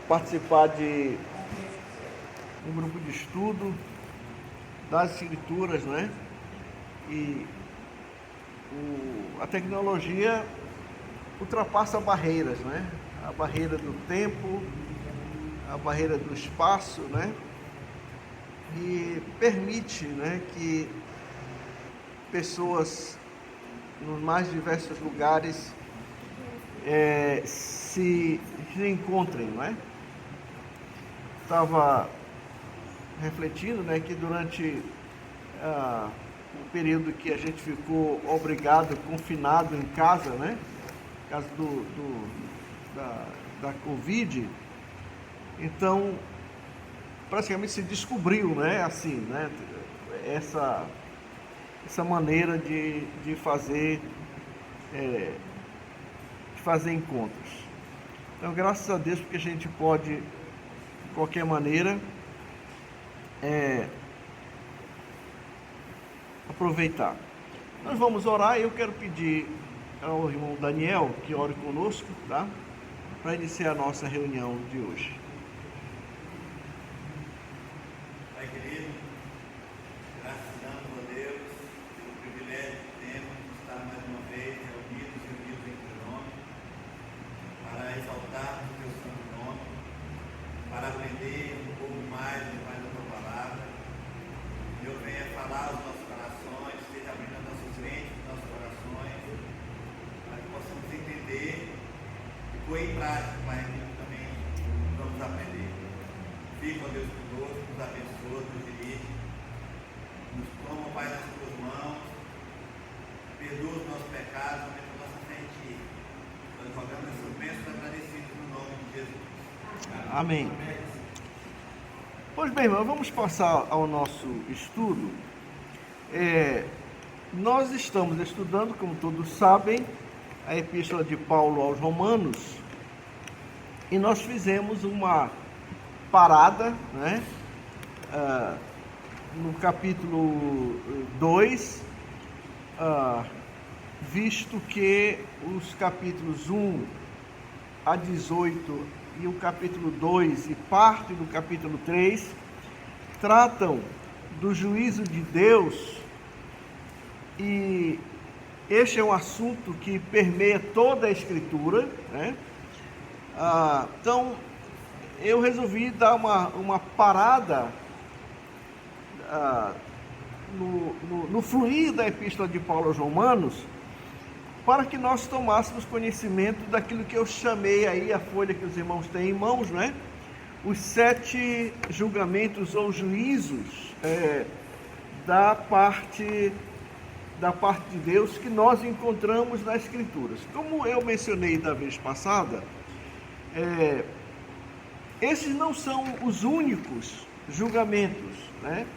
participar de um grupo de estudo das escrituras, né? E a tecnologia ultrapassa barreiras, né? A barreira do tempo, a barreira do espaço, né? E permite, né, que pessoas nos mais diversos lugares se encontrem, não é? Estava refletindo, né, que durante o período que a gente ficou obrigado, confinado em casa, né, por causa da Covid, então praticamente se descobriu, né, assim, né, essa maneira de fazer encontros. Então, graças a Deus, porque a gente pode, de qualquer maneira, aproveitar. Nós vamos orar e eu quero pedir ao irmão Daniel que ore conosco, tá? Para iniciar a nossa reunião de hoje. Pai querido, graças damos a Deus pelo privilégio que temos de estar mais uma vez reunidos em teu nome, para exaltarmos o teu santo nome, para aprender um pouco mais da tua palavra. Deus venha falar aos nossos corações, esteja abrindo as nossas mentes, os nossos corações, para que possamos entender e pôr em prática, Pai, aquilo que também vamos aprender. Fica, ó Deus, conosco, nos abençoa, nos dirige, nos toma, Pai, nas tuas mãos, perdoa os nossos pecados, aumenta a nossa fé em Ti. Nós rogamos essas bênçãos agradecidos no nome de Jesus. Amém. Pois bem, irmão, vamos passar ao nosso estudo. Nós estamos estudando, como todos sabem, a Epístola de Paulo aos Romanos, e nós fizemos uma parada, né, no capítulo 2, visto que os capítulos 1 a 18 e o capítulo 2 e parte do capítulo 3 tratam do juízo de Deus, e este é um assunto que permeia toda a Escritura, né? Então eu resolvi dar uma parada no fluir da Epístola de Paulo aos Romanos, para que nós tomássemos conhecimento daquilo que eu chamei aí, a folha que os irmãos têm em mãos, né? Os 7 julgamentos ou juízos da parte de Deus que nós encontramos nas Escrituras. Como eu mencionei da vez passada, esses não são os únicos julgamentos, né?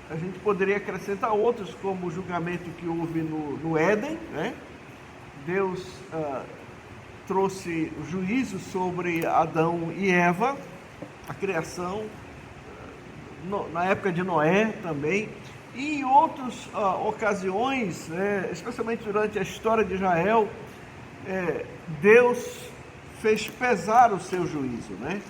A gente poderia acrescentar outros, como o julgamento que houve no Éden, né? Deus trouxe o juízo sobre Adão e Eva, a criação, na época de Noé também, e em outras ocasiões, especialmente durante a história de Israel, Deus fez pesar o seu juízo, né?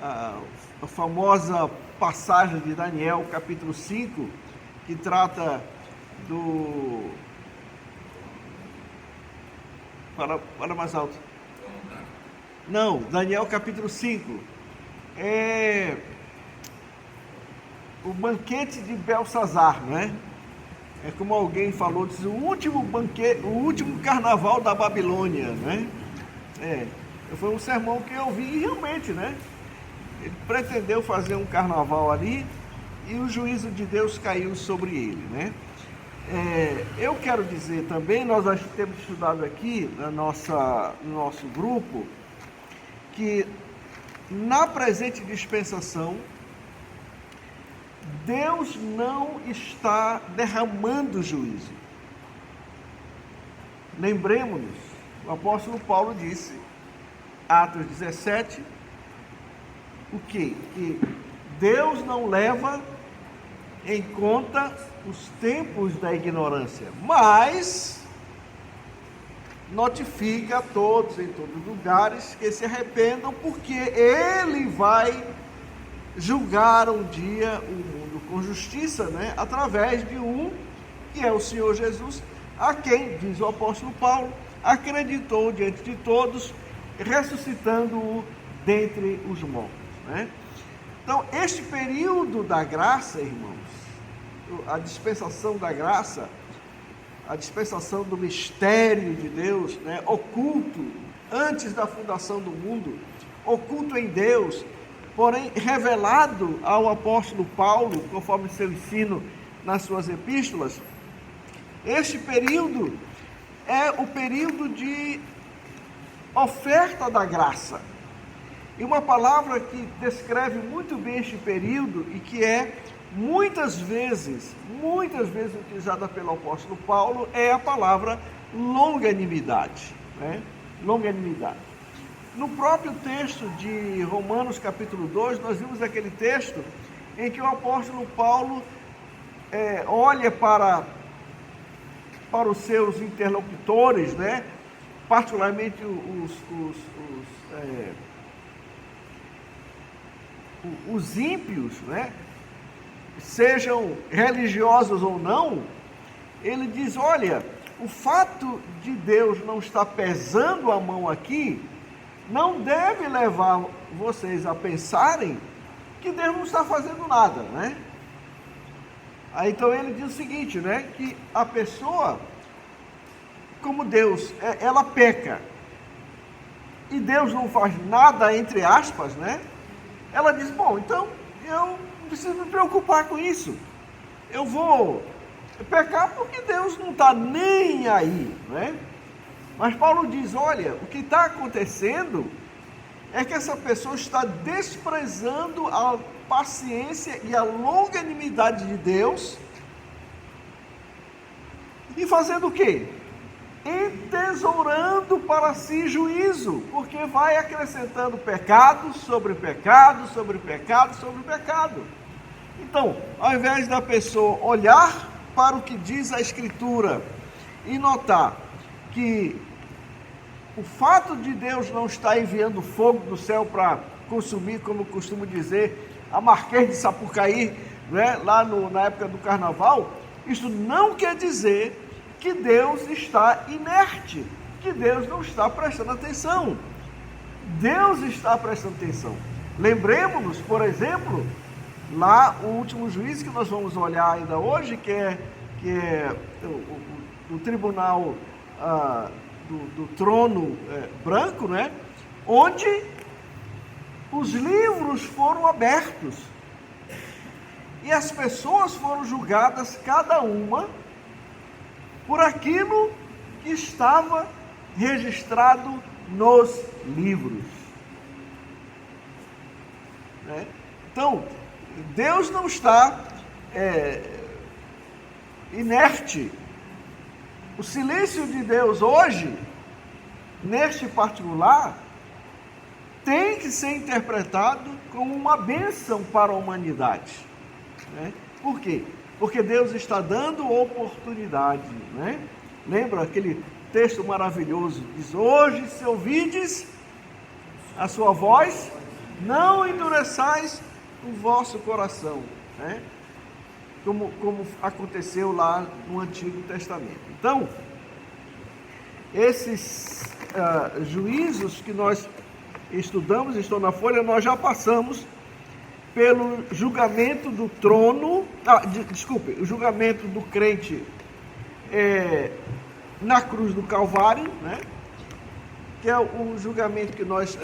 A famosa passagem de Daniel, capítulo 5, que trata do... Fala mais alto. Não, Daniel capítulo 5. O banquete de Belsazar, né? É como alguém falou, diz, o último banquete, o último carnaval da Babilônia, né? Foi um sermão que eu vi e realmente, né? Ele pretendeu fazer um carnaval ali e o juízo de Deus caiu sobre ele, né? Eu quero dizer também, nós temos estudado aqui no nosso grupo, que na presente dispensação, Deus não está derramando juízo. Lembremos-nos, o apóstolo Paulo disse, Atos 17, o quê? Que Deus não leva em conta os tempos da ignorância, mas notifica a todos em todos os lugares que se arrependam, porque ele vai julgar um dia o mundo com justiça, né? Através de um que é o Senhor Jesus, a quem, diz o apóstolo Paulo, acreditou diante de todos, ressuscitando-o dentre os mortos, né? Então, este período da graça, irmãos, a dispensação da graça, a dispensação do mistério de Deus, né, oculto antes da fundação do mundo, oculto em Deus, porém revelado ao apóstolo Paulo, conforme seu ensino nas suas epístolas. Este período é o período de oferta da graça. E uma palavra que descreve muito bem este período e que é muitas vezes utilizada pelo apóstolo Paulo é a palavra longanimidade, né? Longanimidade. No próprio texto de Romanos capítulo 2, nós vimos aquele texto em que o apóstolo Paulo olha para os seus interlocutores, né? Particularmente os ímpios, né? Sejam religiosos ou não, ele diz: olha, o fato de Deus não estar pesando a mão aqui, não deve levar vocês a pensarem que Deus não está fazendo nada, né? Aí então ele diz o seguinte, né? Que a pessoa, como Deus, ela peca, e Deus não faz nada, entre aspas, né? Ela diz: bom, então eu não preciso me preocupar com isso. Eu vou pecar porque Deus não está nem aí, né? Mas Paulo diz: olha, o que está acontecendo é que essa pessoa está desprezando a paciência e a longanimidade de Deus e fazendo o quê? Entesourando para si juízo, porque vai acrescentando pecado sobre pecado, sobre pecado, sobre pecado. Então, ao invés da pessoa olhar para o que diz a Escritura e notar que o fato de Deus não estar enviando fogo do céu para consumir, como eu costumo dizer, a Marquês de Sapucaí, né, lá na época do carnaval, isso não quer dizer que Deus está inerte, que Deus não está prestando atenção. Deus está prestando atenção. Lembremos-nos, por exemplo, lá o último juízo que nós vamos olhar ainda hoje, que é o tribunal do trono branco, né? Onde os livros foram abertos e as pessoas foram julgadas, cada uma por aquilo que estava registrado nos livros, né? Então, Deus não está inerte. O silêncio de Deus hoje, neste particular, tem que ser interpretado como uma bênção para a humanidade, né? Por quê? Porque Deus está dando oportunidade, né? Lembra aquele texto maravilhoso? Diz: hoje, se ouvides a sua voz, não endureçais o vosso coração, né? Como aconteceu lá no Antigo Testamento. Então, esses juízos que nós estudamos, estão na folha, nós já passamos pelo julgamento do trono, o julgamento do crente na cruz do Calvário, né? Que é o julgamento que nós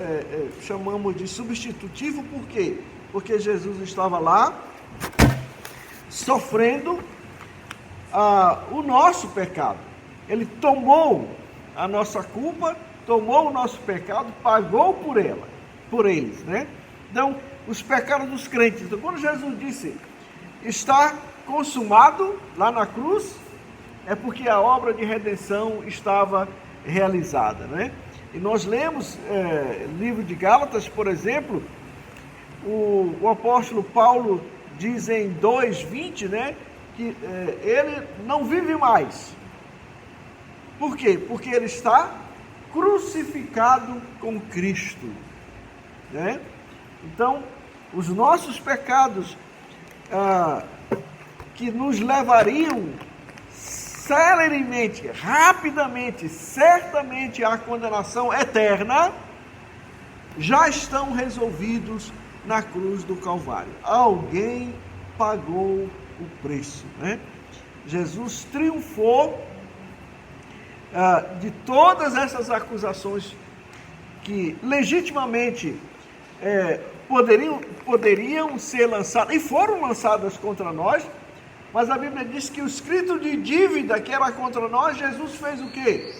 chamamos de substitutivo. Por quê? Porque Jesus estava lá sofrendo o nosso pecado. Ele tomou a nossa culpa, tomou o nosso pecado, pagou por eles, né? Então, os pecados dos crentes. Então, quando Jesus disse: está consumado, lá na cruz, é porque a obra de redenção estava realizada, né? E nós lemos livro de Gálatas, por exemplo, o apóstolo Paulo diz em 2:20, né, que ele não vive mais, Por quê? Porque ele está crucificado com Cristo, né? Então, os nossos pecados que nos levariam celeremente, rapidamente, certamente à condenação eterna, já estão resolvidos na cruz do Calvário. Alguém pagou o preço, né? Jesus triunfou de todas essas acusações que legitimamente poderiam ser lançadas, e foram lançadas contra nós, mas a Bíblia diz que o escrito de dívida que era contra nós, Jesus fez o quê?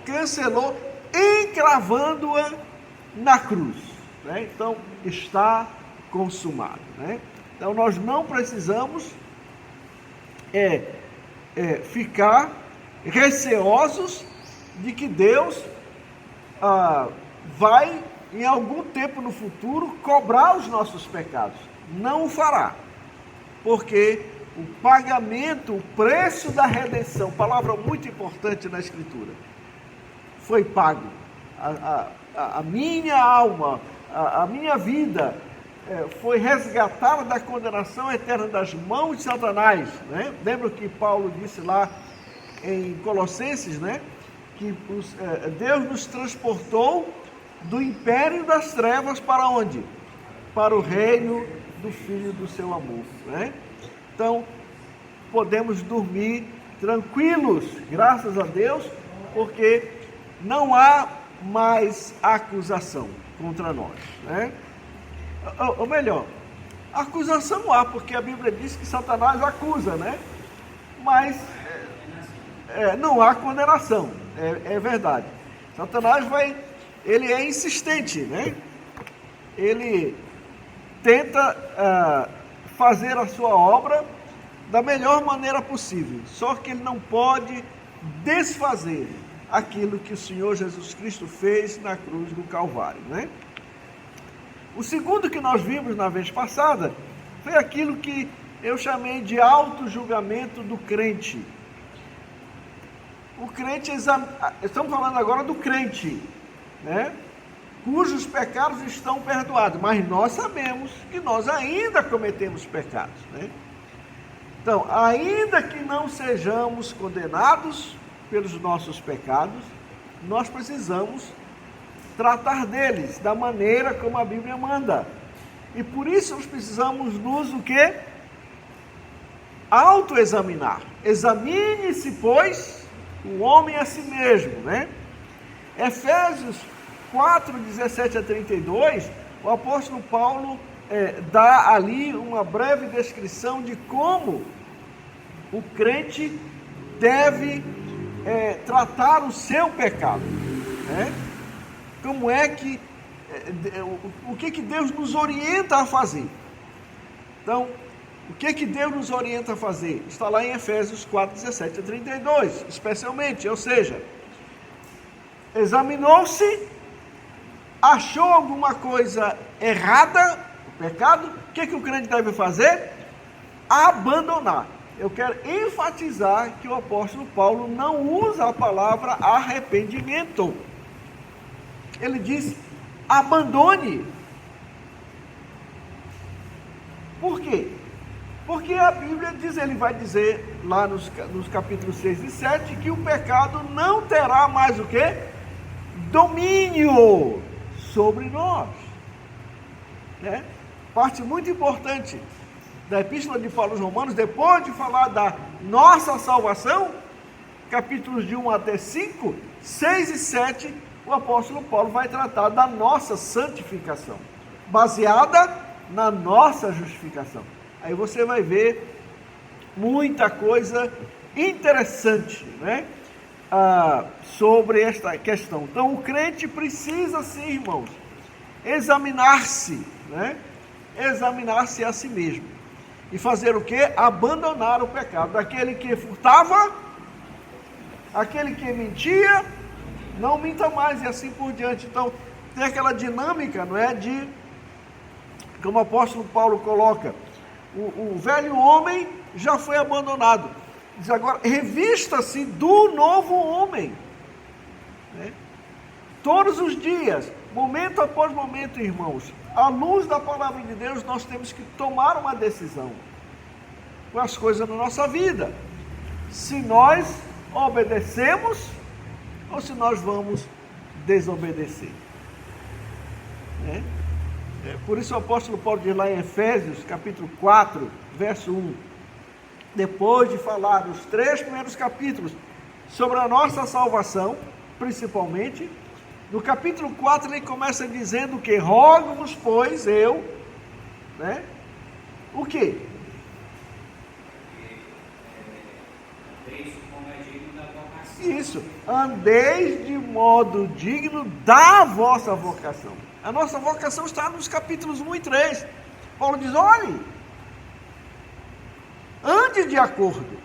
Cancelou, encravando-a na cruz, né? Então, está consumado, né? Então, nós não precisamos ficar receosos de que Deus vai, em algum tempo no futuro, cobrar os nossos pecados. Não o fará, porque o pagamento, o preço da redenção, palavra muito importante na Escritura, foi pago. A minha alma, a minha vida foi resgatada da condenação eterna das mãos de Satanás, né? Lembra que Paulo disse lá em Colossenses, né? Que Deus nos transportou do império das trevas para onde? Para o reino do Filho do seu amor, né? Então, podemos dormir tranquilos, graças a Deus, porque não há mais acusação contra nós, né? Ou melhor, acusação há, porque a Bíblia diz que Satanás acusa, né? Mas não há condenação, é verdade. Satanás ele é insistente, né? Ele tenta fazer a sua obra da melhor maneira possível, só que ele não pode desfazer aquilo que o Senhor Jesus Cristo fez na cruz do Calvário, né? O segundo que nós vimos na vez passada foi aquilo que eu chamei de auto-julgamento do crente. O crente, estamos falando agora do crente, né? Cujos pecados estão perdoados, mas nós sabemos que nós ainda cometemos pecados, né? Então, ainda que não sejamos condenados pelos nossos pecados, nós precisamos tratar deles da maneira como a Bíblia manda. E por isso nós precisamos nos o quê? Autoexaminar. Examine-se, pois, o homem a si mesmo, né? Efésios 4, 17 a 32, o apóstolo Paulo dá ali uma breve descrição de como o crente deve tratar o seu pecado, né? Como é que, o que Deus nos orienta a fazer? Então, o que Deus nos orienta a fazer? Está lá em Efésios 4, 17 a 32, especialmente, ou seja, examinou-se, achou alguma coisa errada, o pecado, o que o crente deve fazer? Abandonar. Eu quero enfatizar que o apóstolo Paulo não usa a palavra arrependimento. Ele diz, abandone. Por quê? Porque a Bíblia diz, ele vai dizer lá nos capítulos 6 e 7, que o pecado não terá mais o quê? Domínio sobre nós, né? Parte muito importante da Epístola de Paulo aos Romanos, depois de falar da nossa salvação, capítulos de 1 até 5, 6 e 7, o apóstolo Paulo vai tratar da nossa santificação, baseada na nossa justificação. Aí você vai ver muita coisa interessante, né? Sobre esta questão. Então, o crente precisa, sim, irmãos, examinar-se, né? Examinar-se a si mesmo. E fazer o quê? Abandonar o pecado. Aquele que furtava, aquele que mentia, não minta mais, e assim por diante. Então, tem aquela dinâmica, não é? De, como o apóstolo Paulo coloca, o velho homem já foi abandonado. Diz agora, revista-se do novo homem. Né? Todos os dias, momento após momento, irmãos, à luz da palavra de Deus, nós temos que tomar uma decisão com as coisas na nossa vida. Se nós obedecemos ou se nós vamos desobedecer. Né? Por isso o apóstolo Paulo diz lá em Efésios, capítulo 4, verso 1, depois de falar nos 3 primeiros capítulos sobre a nossa salvação, principalmente, no capítulo 4 ele começa dizendo que rogo-vos, pois, eu, né? O quê? Isso, andeis de modo digno da vossa vocação. A nossa vocação está nos capítulos 1 e 3. Paulo diz, olhe, ande de acordo,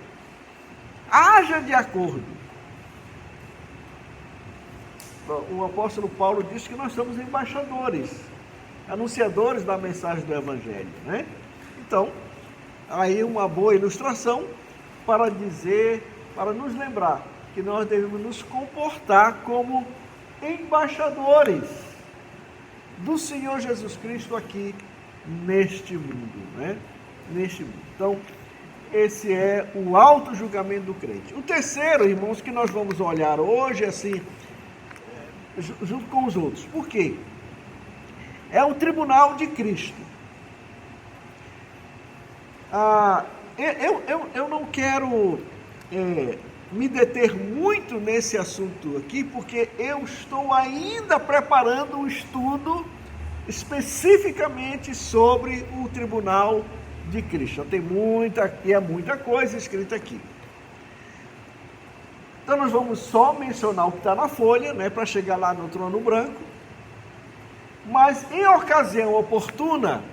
haja de acordo. O apóstolo Paulo diz que nós somos embaixadores, anunciadores da mensagem do Evangelho, né? Então, aí uma boa ilustração para dizer, para nos lembrar que nós devemos nos comportar como embaixadores do Senhor Jesus Cristo aqui neste mundo, né? Neste mundo. Então, esse é o auto-julgamento do crente. O terceiro, irmãos, que nós vamos olhar hoje, assim, junto com os outros. Por quê? É o tribunal de Cristo. Eu não quero me deter muito nesse assunto aqui, porque eu estou ainda preparando um estudo especificamente sobre o tribunal de Cristo. Tem muita coisa escrita aqui. Então nós vamos só mencionar o que está na folha, né, para chegar lá no trono branco. Mas em ocasião oportuna,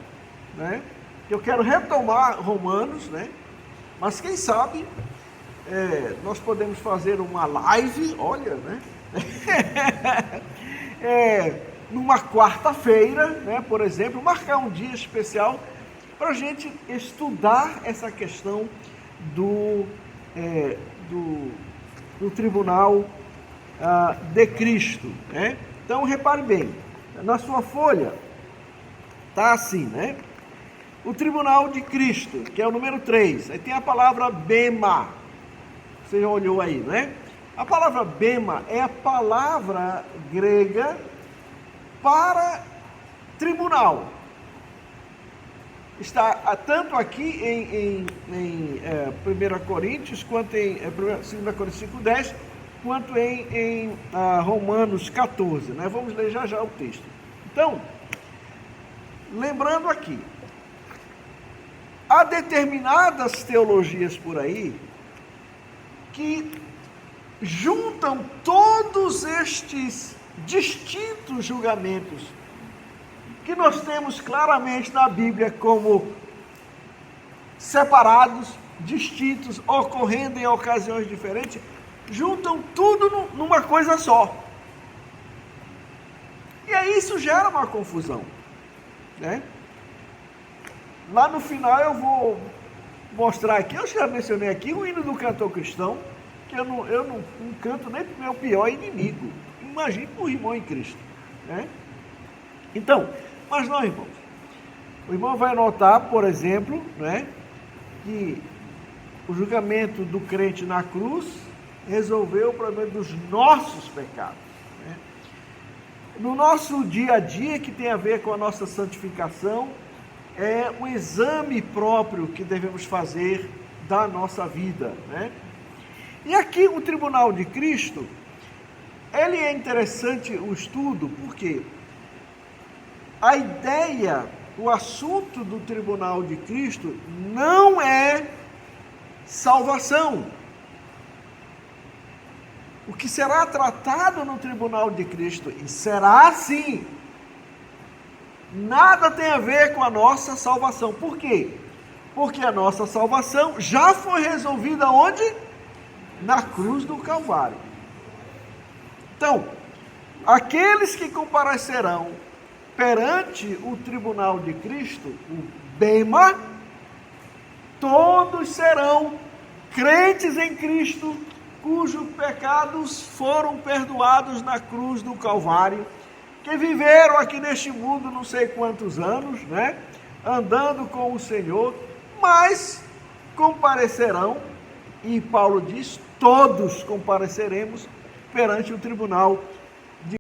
né, eu quero retomar Romanos, né, mas quem sabe nós podemos fazer uma live, olha, né, numa quarta-feira, né, por exemplo, marcar um dia especial para a gente estudar essa questão do tribunal de Cristo, né? Então repare bem, na sua folha está assim, né? O tribunal de Cristo, que é o número 3, aí tem a palavra bema, você já olhou aí, né? A palavra bema é a palavra grega para tribunal. Está tanto aqui em 1 Coríntios, quanto em 2 Coríntios 5,10, quanto em Romanos 14, né? Vamos ler já o texto. Então, lembrando aqui, há determinadas teologias por aí que juntam todos estes distintos julgamentos que nós temos claramente na Bíblia como separados, distintos, ocorrendo em ocasiões diferentes, juntam tudo numa coisa só. E aí isso gera uma confusão, né? Lá no final eu vou mostrar aqui, eu já mencionei aqui o hino do cantor cristão, que eu não canto nem para o meu pior inimigo. Imagine para o irmão em Cristo, né? Então, mas não, irmãos. O irmão vai notar, por exemplo, né, que o julgamento do crente na cruz resolveu o problema dos nossos pecados, né? No nosso dia a dia, que tem a ver com a nossa santificação, é um exame próprio que devemos fazer da nossa vida, né? E aqui o tribunal de Cristo, ele é interessante o estudo, porque a ideia, o assunto do tribunal de Cristo não é salvação. O que será tratado no tribunal de Cristo, e será assim, nada tem a ver com a nossa salvação. Por quê? Porque a nossa salvação já foi resolvida onde? Na cruz do Calvário. Então, aqueles que comparecerão perante o tribunal de Cristo, o bema, todos serão crentes em Cristo, cujos pecados foram perdoados na cruz do Calvário, que viveram aqui neste mundo não sei quantos anos, né? Andando com o Senhor, mas comparecerão, e Paulo diz, todos compareceremos perante o tribunal de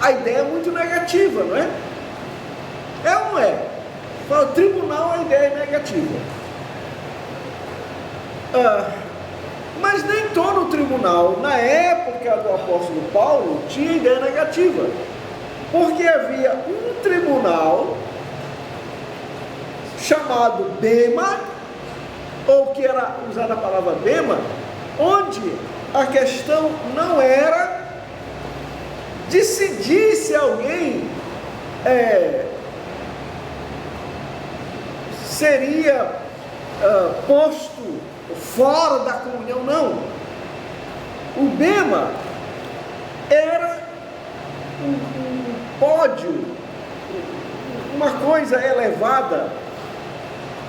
A ideia é muito negativa, não é? É ou não é? Para o tribunal a ideia é negativa. Mas nem todo tribunal, na época do apóstolo Paulo, tinha ideia negativa. Porque havia um tribunal chamado Bema, ou que era usada a palavra Bema, onde a questão não era decidir se alguém seria posto fora da comunhão, não. O Bema era um pódio, uma coisa elevada,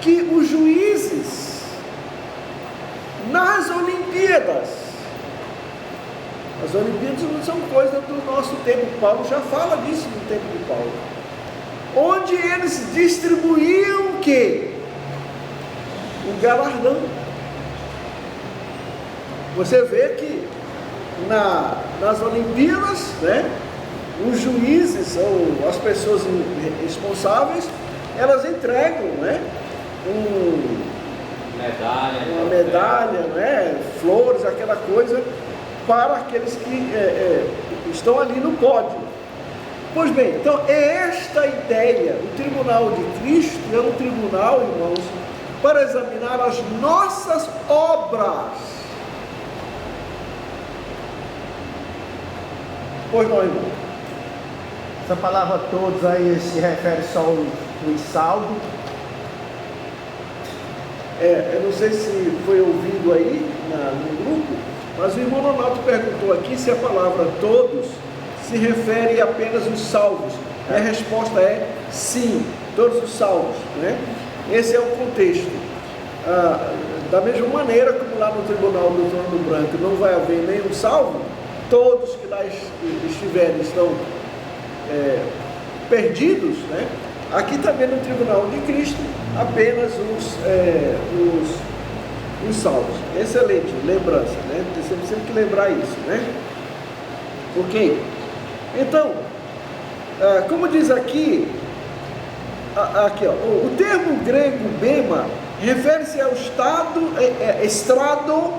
que os juízes nas Olimpíadas, as Olimpíadas não são coisa do nosso tempo, Paulo já fala disso no tempo de Paulo, onde eles distribuíam o quê? O galardão. Você vê que nas Olimpíadas, né, os juízes ou as pessoas responsáveis, elas entregam, né, uma medalha, né, flores, aquela coisa, para aqueles que estão ali no pódio. Pois bem, então é esta ideia. O tribunal de Cristo é um tribunal, irmãos, para examinar as nossas obras. Pois não, irmão? Essa palavra todos aí se refere só aos salvos. Eu não sei se foi ouvido aí no grupo, mas o irmão Nonato perguntou aqui se a palavra todos se refere apenas aos salvos. E a resposta é sim, todos os salvos, né? Esse é o contexto. Da mesma maneira como lá no tribunal do trono branco não vai haver nenhum salvo, todos que lá estiverem estão perdidos, né? Aqui também no tribunal de Cristo, apenas os salvos. Excelente lembrança, né? Temos sempre que lembrar isso, né? Ok? Então, como diz aqui, o termo grego bema refere-se ao estrado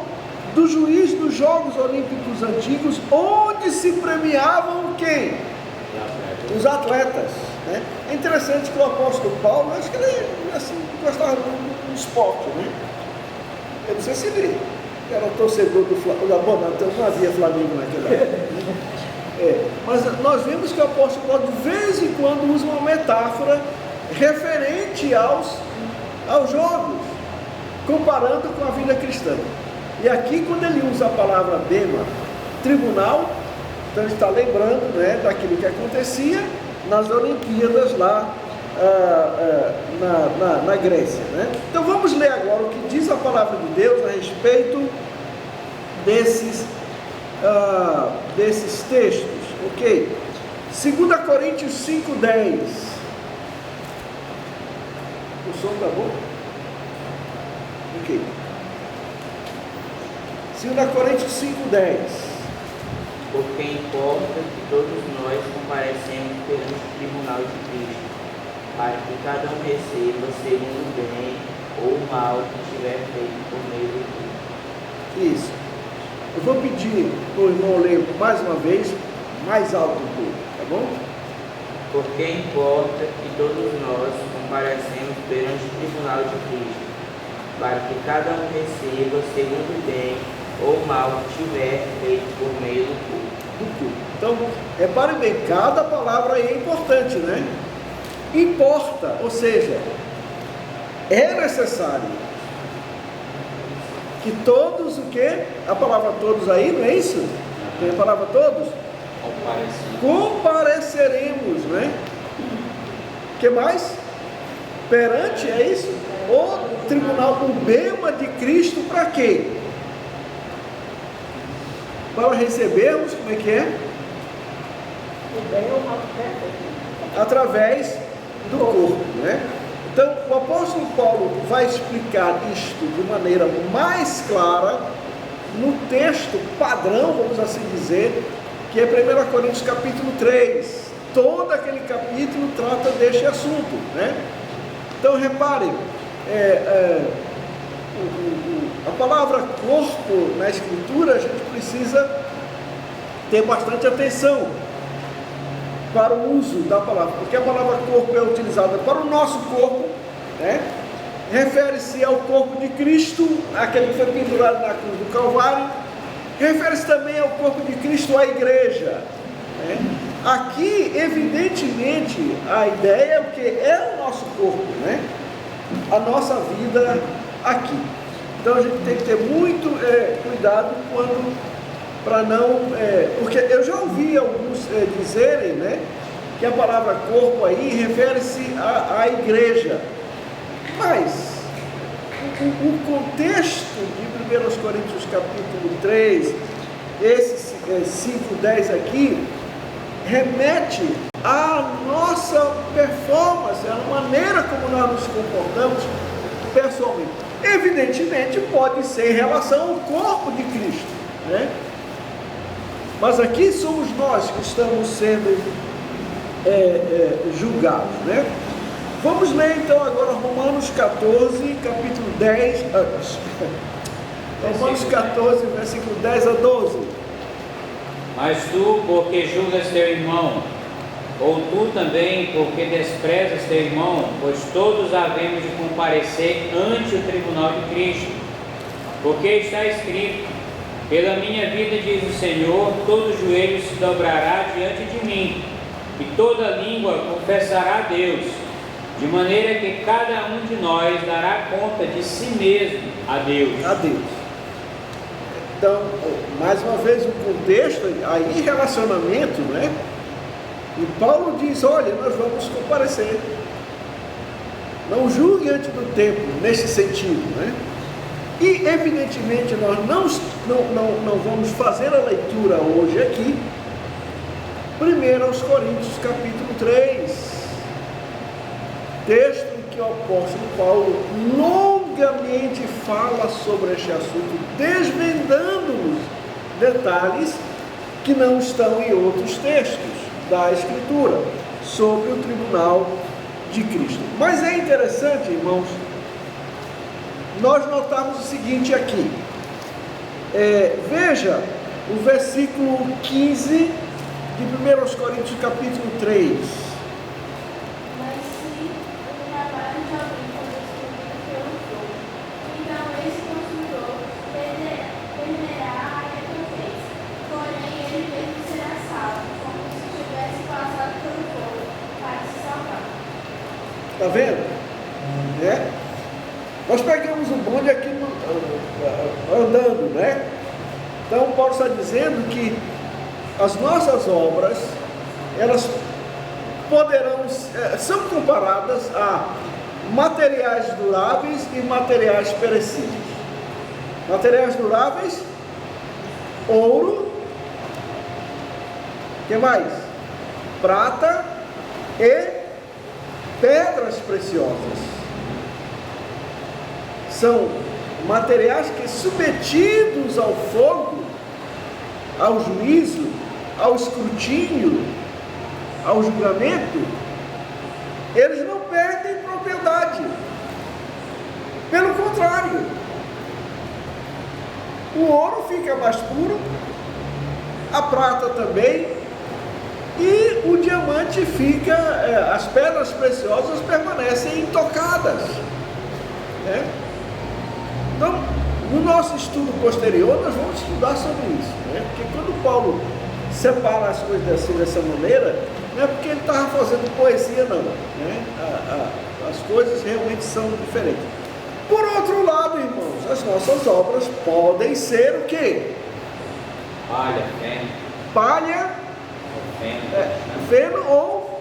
do juiz dos Jogos Olímpicos Antigos, onde se premiavam quem? Os atletas, né? É interessante que o apóstolo Paulo, acho que ele assim, gostava do esporte, né? Eu não sei se ele era torcedor do Flamengo, não havia Flamengo naquela época. Mas nós vemos que o apóstolo Paulo de vez em quando usa uma metáfora referente aos jogos, comparando com a vida cristã. E aqui, quando ele usa a palavra bema, tribunal, então ele está lembrando, né, daquilo que acontecia nas Olimpíadas lá na Grécia, né? Então vamos ler agora o que diz a palavra de Deus a respeito desses textos, ok? 2 Coríntios 5:10. O som tá bom? Ok. 2 Coríntios 5:10. Porque importa que todos nós comparecemos perante o tribunal de Cristo, para que cada um receba segundo o bem ou o mal que tiver feito por meio de Cristo. Isso. Eu vou pedir para o irmão ler mais uma vez, mais alto um pouco, tá bom? Porque importa que todos nós comparecemos perante o tribunal de Cristo, para que cada um receba segundo o bem ou o mal que tiver feito por meio do culto. Então, repare bem, cada palavra aí é importante, né? Importa, ou seja, é necessário. que todos o quê? A palavra todos aí, não é isso? Tem a palavra todos? Compareceremos, né? O que mais? Perante, é isso? O tribunal, o bema de Cristo para quê? Para recebermos, como é que é? Através do corpo, né? Então, o apóstolo Paulo vai explicar isto de maneira mais clara no texto padrão, vamos assim dizer, que é 1 Coríntios capítulo 3. Todo aquele capítulo trata deste assunto, né? Então, reparem, a palavra corpo na Escritura, a gente precisa ter bastante atenção para o uso da palavra, porque a palavra corpo é utilizada para o nosso corpo, né? Refere-se ao corpo de Cristo, aquele que foi pendurado na cruz do Calvário, refere-se também ao corpo de Cristo, à igreja, né? Aqui, evidentemente, a ideia é o que? É o nosso corpo, né? A nossa vida aqui. Então a gente tem que ter muito cuidado para não, porque eu já ouvi alguns dizerem, né, que a palavra corpo aí refere-se à igreja, mas o contexto de 1 Coríntios capítulo 3, esse 5:10 aqui, remete à nossa performance, à maneira como nós nos comportamos pessoalmente. Evidentemente pode ser em relação ao corpo de Cristo, né? Mas aqui somos nós que estamos sendo julgados, né? Vamos ler então agora Romanos 14, capítulo 10, Romanos 14, versículo 10 a 12. Mas tu, porque julgas teu irmão, ou tu também, porque desprezas teu irmão, pois todos havemos de comparecer ante o tribunal de Cristo. Porque está escrito: pela minha vida, diz o Senhor, todo joelho se dobrará diante de mim, e toda língua confessará a Deus, de maneira que cada um de nós dará conta de si mesmo a Deus. A Deus. Então, mais uma vez, o contexto, aí relacionamento, né? E Paulo diz, olha, nós vamos comparecer. Não julgue antes do tempo, nesse sentido, né? E, evidentemente, nós não vamos fazer a leitura hoje aqui, 1 Coríntios, capítulo 3, texto em que o apóstolo Paulo longamente fala sobre este assunto, desvendando-nos detalhes que não estão em outros textos da Escritura, sobre o tribunal de Cristo. Mas é interessante, irmãos, nós notamos o seguinte aqui, veja o versículo 15 de 1 Coríntios capítulo 3. Mas se o trabalho de alguém for destruído pelo fogo, então esse construtor perderá a que fez, porém ele mesmo será salvo, como se tivesse passado pelo fogo, para se salvar. Está vendo? Nós pegamos o bonde aqui andando, né? Então Paulo está dizendo que as nossas obras, elas poderão, são comparadas a materiais duráveis e materiais perecíveis. Materiais duráveis, ouro, que mais? Prata e pedras preciosas. São materiais que, submetidos ao fogo, ao juízo, ao escrutínio, ao julgamento, eles não perdem propriedade. Pelo contrário, o ouro fica mais puro, a prata também, e o diamante fica, as pedras preciosas permanecem intocadas, né? Então, no nosso estudo posterior, nós vamos estudar sobre isso, né? Porque quando Paulo separa as coisas assim, dessa maneira, não é porque ele estava fazendo poesia, não, né? As coisas realmente são diferentes. Por outro lado, irmãos, as nossas obras podem ser o quê? Palha, feno, Palha, feno. feno ou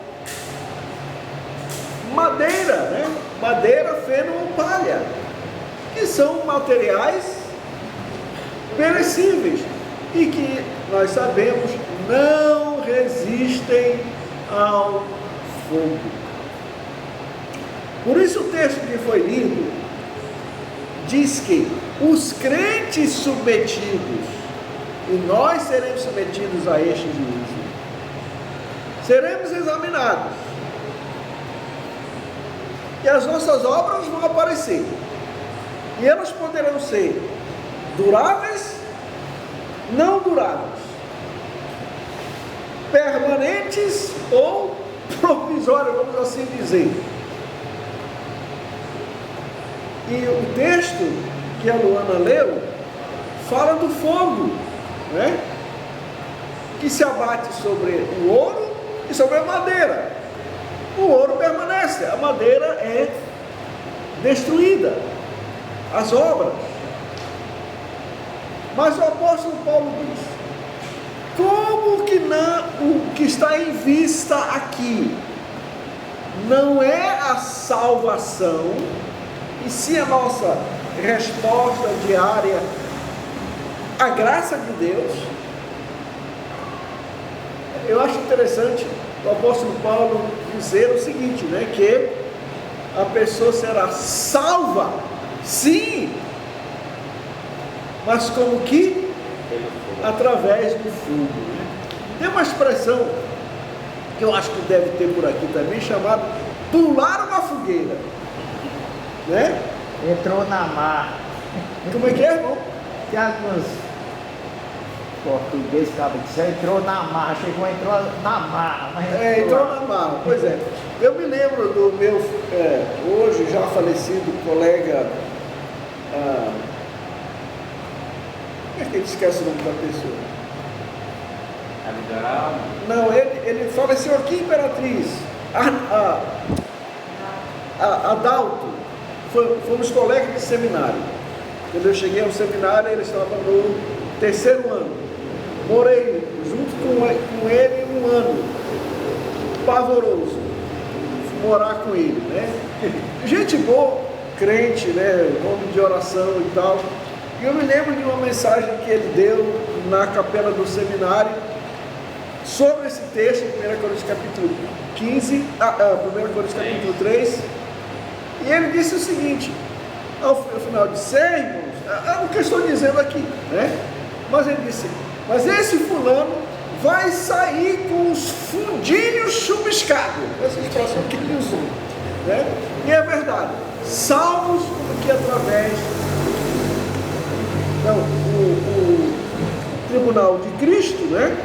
madeira, né? Madeira, feno ou palha, que são materiais perecíveis e que nós sabemos não resistem ao fogo. Por isso o texto que foi lido diz que os crentes submetidos, e nós seremos submetidos a este juízo, seremos examinados, e as nossas obras vão aparecer, e elas poderão ser duráveis, não duráveis, permanentes ou provisórias, vamos assim dizer. E o texto que a Luana leu fala do fogo, né? Que se abate sobre o ouro e sobre a madeira. O ouro permanece, a madeira é destruída, as obras. Mas o apóstolo Paulo diz: como que não, o que está em vista aqui não é a salvação, e sim a nossa resposta diária à graça de Deus. Eu acho interessante o apóstolo Paulo dizer o seguinte, né, que a pessoa será salva, sim, mas como que? Através do fogo, né? Tem uma expressão que eu acho que deve ter por aqui também, chamada pular uma fogueira, né? Entrou na mar. Como é que é, irmão? Tem alguns portugueses que disseram, entrou na mar, entrou na mar. Mas Entrou na mar, pois é. Eu me lembro do meu, hoje já falecido colega, como é que ele esquece o nome da pessoa? Abdoral. Não, ele faleceu aqui em Imperatriz, Adalto. Fomos colegas de seminário. Quando eu cheguei ao seminário, ele estava no 3º ano. Morei junto com ele 1 ano. Pavoroso. Fui morar com ele, né? Gente boa, crente, né? Nome de oração e tal. E eu me lembro de uma mensagem que ele deu na capela do seminário sobre esse texto, 1 Coríntios capítulo 15, 1 Coríntios capítulo 3. E ele disse o seguinte, ao final de 100, irmãos, é o que eu estou dizendo aqui, né? Mas ele disse, mas esse fulano vai sair com os fundinhos chuviscados. Essa expressão que ele usou, né? E é verdade, salvos que através o tribunal de Cristo, né?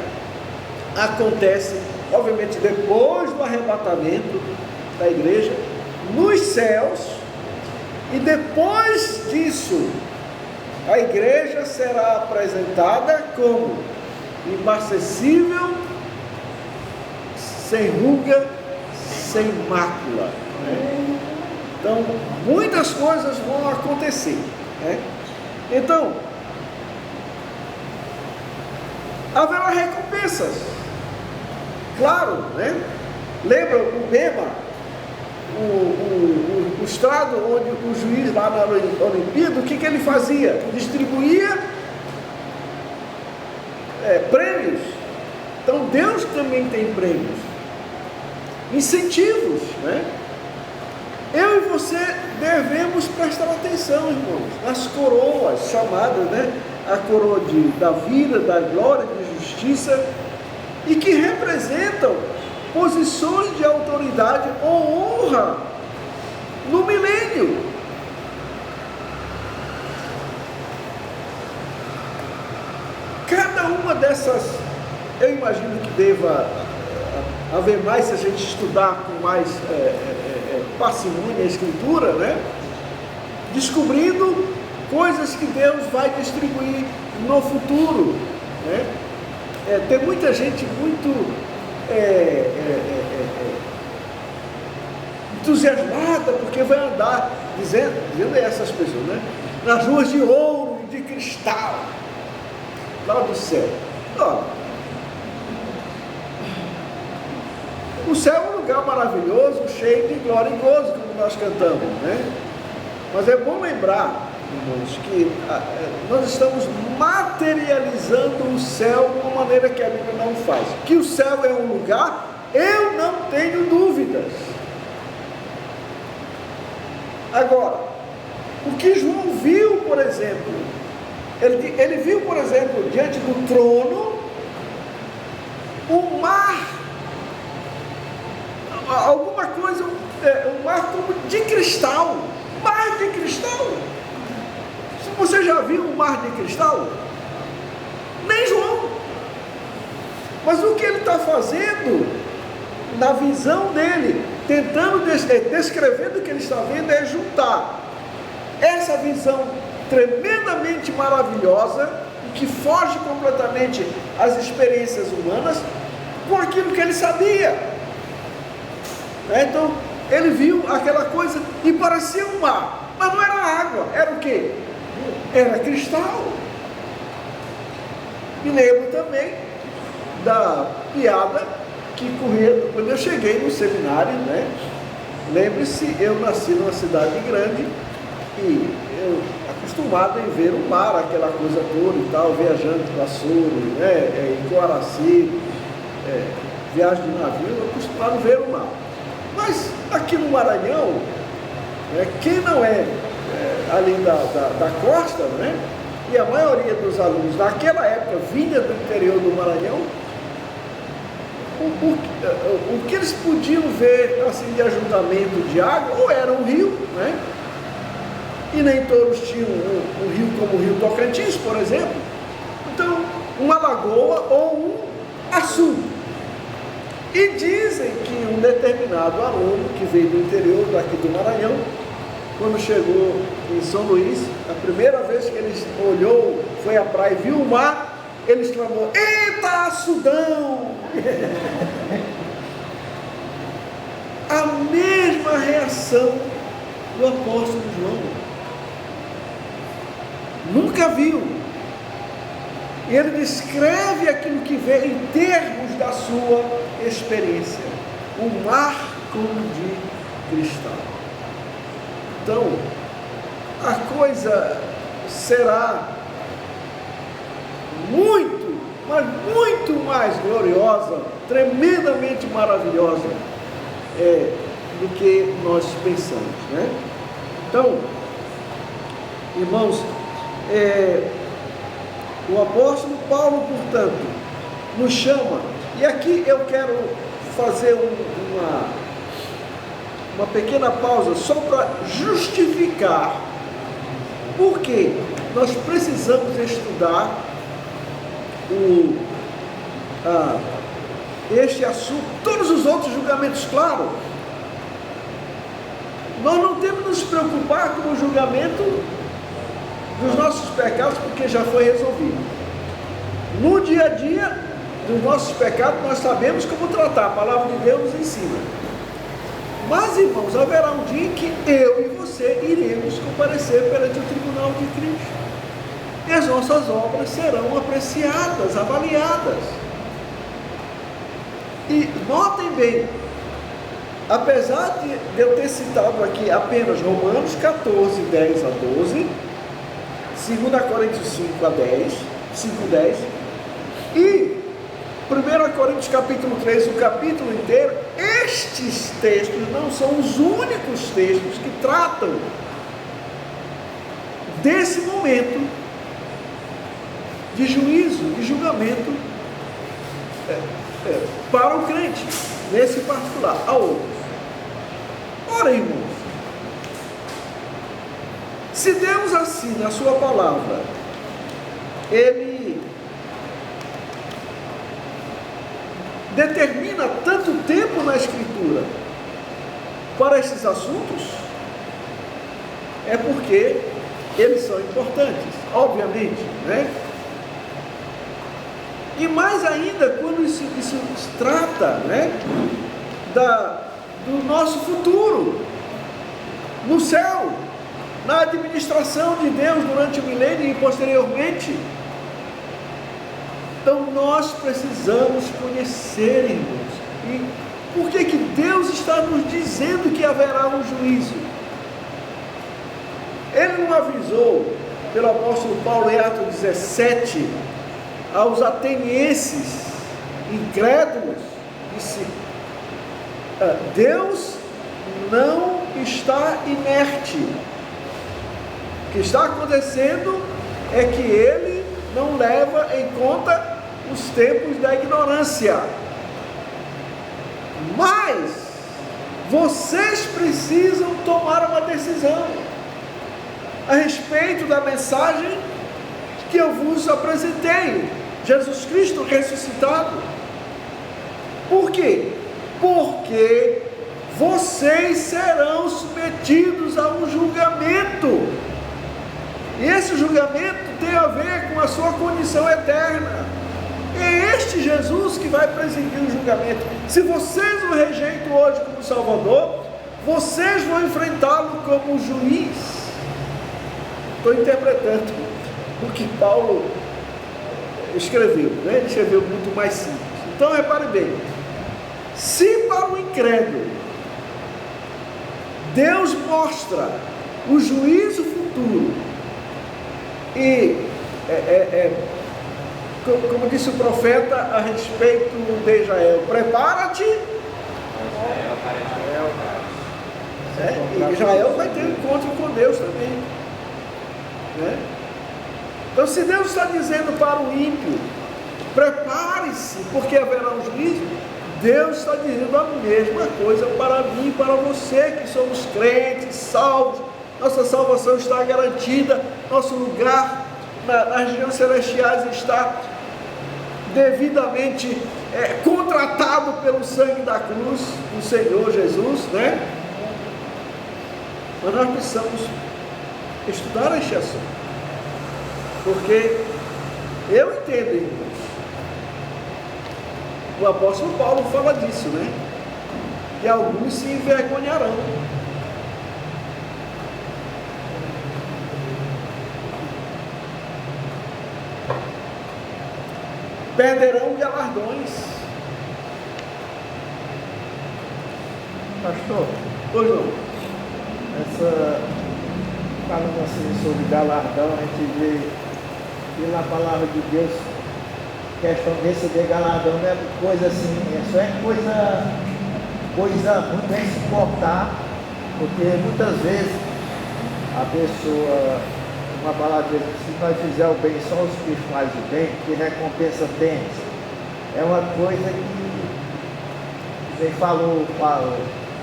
Acontece, obviamente, depois do arrebatamento da igreja, nos céus, e depois disso a igreja será apresentada como imarcessível, sem ruga, sem mácula, né? Então muitas coisas vão acontecer, né? Então haverá recompensas, claro, né? Lembra o Bema, o estrado onde o juiz lá na Olimpíada, o que ele fazia? Distribuía prêmios. Então Deus também tem prêmios, incentivos, né? Eu e você devemos prestar atenção, irmãos, nas coroas chamadas, né? A coroa da vida, da glória, de justiça, e que representam posições de autoridade ou honra no milênio. Cada uma dessas, eu imagino que deva haver mais se a gente estudar com mais parcimônia a Escritura, né? Descobrindo coisas que Deus vai distribuir no futuro, né? Tem muita gente muito entusiasmada porque vai andar dizendo a essas pessoas, né? Nas ruas de ouro e de cristal, lá do céu. Olha, o céu é um lugar maravilhoso, cheio de glória e gozo, como nós cantamos, né? Mas é bom lembrar, irmãos, que nós estamos materializando o céu de uma maneira que a Bíblia não faz. Que o céu é um lugar, eu não tenho dúvidas. Agora, o que João viu, por exemplo, ele viu, por exemplo, diante do trono, um mar, alguma coisa, um mar como de cristal, mar de cristal. Você já viu um mar de cristal? Nem João. Mas o que ele está fazendo, na visão dele, tentando descrevendo o que ele está vendo, é juntar essa visão tremendamente maravilhosa, que foge completamente às experiências humanas, com aquilo que ele sabia. Então, ele viu aquela coisa e parecia um mar, mas não era água, era o quê? Era cristal. Me lembro também da piada que corria quando eu cheguei no seminário, né? Lembre-se, eu nasci numa cidade grande e eu acostumado em ver o mar, aquela coisa toda e tal, viajando para Açores, né? Em Coaraci, viagem de navio, acostumado a ver o mar. Mas aqui no Maranhão, quem não é ali da costa, né? E a maioria dos alunos naquela época vinha do interior do Maranhão, o que eles podiam ver assim, de ajuntamento de água, ou era um rio, né? E nem todos tinham um rio como o Rio Tocantins, por exemplo. Então, uma lagoa ou um açude. E dizem que um determinado aluno que veio do interior daqui do Maranhão, quando chegou em São Luís, a primeira vez que ele olhou, foi à praia e viu o mar, ele exclamou: "Eita, açudão!" A mesma reação do apóstolo João. Nunca viu. E ele descreve aquilo que vê em termos da sua experiência. Um mar como de cristal. Então, a coisa será muito, mas muito mais gloriosa, tremendamente maravilhosa do que nós pensamos, né? Então, irmãos, o apóstolo Paulo, portanto, nos chama, e aqui eu quero fazer uma pequena pausa só para justificar por que nós precisamos estudar este assunto, todos os outros julgamentos, claro. Nós não temos que nos preocupar com o julgamento dos nossos pecados, porque já foi resolvido. No dia a dia dos nossos pecados, nós sabemos como tratar, a palavra de Deus nos ensina. Mas, irmãos, haverá um dia em que eu e você iremos comparecer perante o tribunal de Cristo. E as nossas obras serão apreciadas, avaliadas. E notem bem, apesar de eu ter citado aqui apenas Romanos 14, 10 a 12, 2 Coríntios 5 a 10, 5:10 e 1 Coríntios capítulo 3, o capítulo inteiro, estes textos não são os únicos textos que tratam desse momento de juízo, de julgamento para o crente, nesse particular, a outros. Ora, irmãos, se Deus assim, na sua palavra, Ele determina tanto tempo na Escritura para esses assuntos, é porque eles são importantes, obviamente, né? E mais ainda quando isso se trata, né, do nosso futuro no céu. na administração de Deus durante o milênio e posteriormente. Então nós precisamos conhecer, irmãos. E por que que Deus está nos dizendo que haverá um juízo? Ele não avisou, pelo apóstolo Paulo em Atos 17, aos atenienses incrédulos, disse: Deus não está inerte. O que está acontecendo é que Ele não leva em conta os tempos da ignorância. Mas vocês precisam tomar uma decisão a respeito da mensagem que eu vos apresentei, Jesus Cristo ressuscitado. Por quê? Porque vocês serão submetidos a um julgamento, e esse julgamento tem a ver com a sua condição eterna. É este Jesus que vai presidir o julgamento. Se vocês o rejeitam hoje como Salvador, vocês vão enfrentá-lo como juiz. Estou interpretando o que Paulo escreveu, né? Ele escreveu muito mais simples. Então repare bem, se para o incrédulo Deus mostra o juízo futuro e como disse o profeta a respeito de Israel, prepara-te. E Israel vai ter um encontro com Deus também, né? Então, se Deus está dizendo para o ímpio, prepare-se, porque haverá um juízo, Deus está dizendo a mesma coisa para mim e para você, que somos crentes, salvos. Nossa salvação está garantida, nosso lugar nas regiões celestiais está devidamente contratado pelo sangue da cruz do Senhor Jesus, né? Mas nós precisamos estudar este assunto, porque eu entendo, irmãos, o apóstolo Paulo fala disso, né? Que alguns se envergonharão. Perderão galardões. Pastor, Pois não? Falando assim sobre galardão, a gente vê que na palavra de Deus, questão de receber galardão não é coisa assim, só é coisa muito bem se portar, porque muitas vezes a pessoa, uma palavra de Deus, se nós fizer o bem, só os que fazem o bem, que recompensa tem. É uma coisa que você falou, o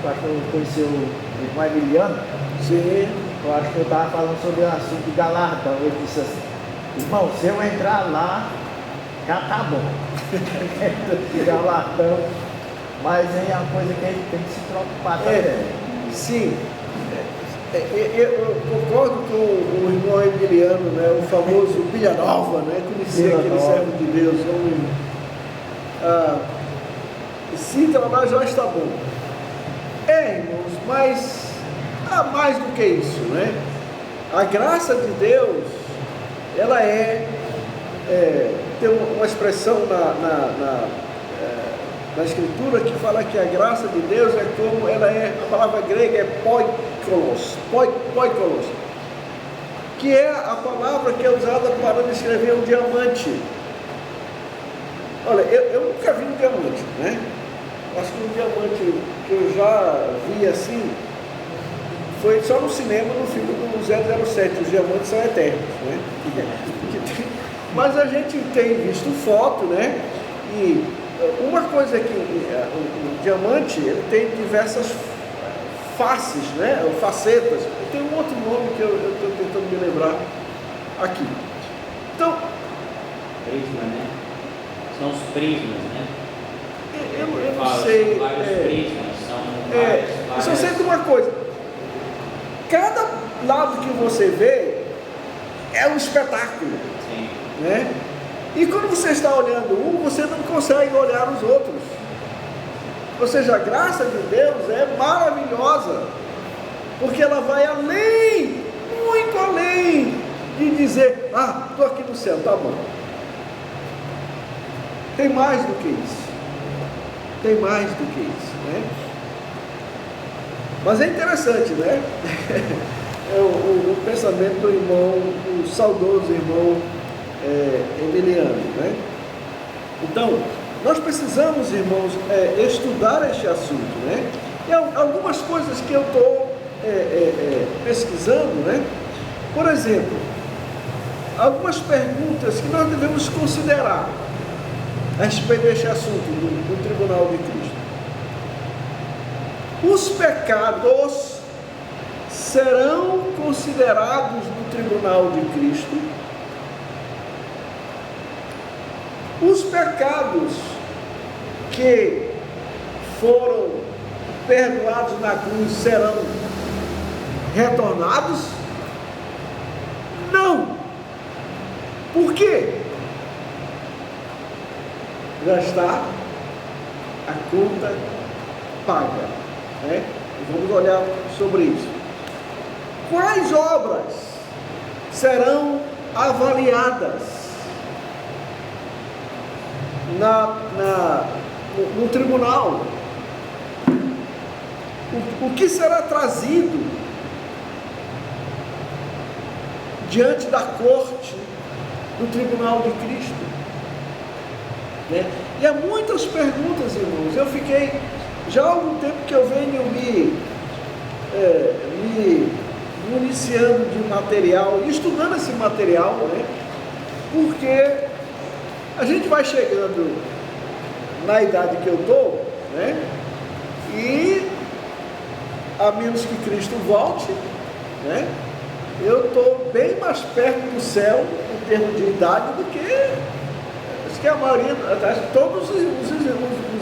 pastor conheceu o irmão Emiliano. Sim. Eu acho que eu estava falando sobre o assunto de galardão. Eu disse assim: irmão, se eu entrar lá, já tá bom. De galardão. Mas é uma coisa que a gente tem que se preocupar também. Sim. Eu concordo com o irmão Emiliano, né? O famoso Pilha Nova, né? Conhecia aquele servo de Deus. Se trabalhar já está bom. Irmãos, mas há mais do que isso, né? A graça de Deus, ela tem uma expressão na Escritura que fala que a graça de Deus é como ela é, a palavra grega é poikolos, que é a palavra que é usada para descrever um diamante. Olha, eu nunca vi um diamante, né? Acho que um diamante que eu já vi assim foi só no cinema, no filme do 007, os diamantes são eternos, né? Mas a gente tem visto foto, né? E uma coisa é que o diamante, ele tem diversas faces, né? Ou facetas. Tem um outro nome que eu estou tentando me lembrar aqui. Então, Prisma, né? São os prismas, né? eu não sei. São vários prismas, são Eu só sei de uma coisa: cada lado que você vê é um espetáculo. Sim. Né? E quando você está olhando um, você não consegue olhar os outros. Ou seja, a graça de Deus é maravilhosa, porque ela vai além muito além de dizer, estou aqui no céu, tá bom. Tem mais do que isso. Tem mais do que isso, né? Mas é interessante, né? O pensamento do irmão, o saudoso irmão Emiliano, né? Então, nós precisamos, irmãos, estudar este assunto, né? E algumas coisas que eu estou pesquisando, né? Por exemplo, algumas perguntas que nós devemos considerar a respeito deste assunto do Tribunal de Cristo. Os pecados serão considerados no Tribunal de Cristo? Os pecados que foram perdoados na cruz serão retornados? Não. Por quê? Já está a conta paga, né? Vamos olhar sobre isso. Quais obras serão avaliadas no tribunal? O que será trazido diante da corte do Tribunal de Cristo? Né? E há muitas perguntas, irmãos. Eu fiquei, já há algum tempo que eu venho me municiando de material, estudando esse material, né? Porque a gente vai chegando na idade que eu estou, né? E a menos que Cristo volte, né? Eu estou bem mais perto do céu em termos de idade do que a maioria, todos os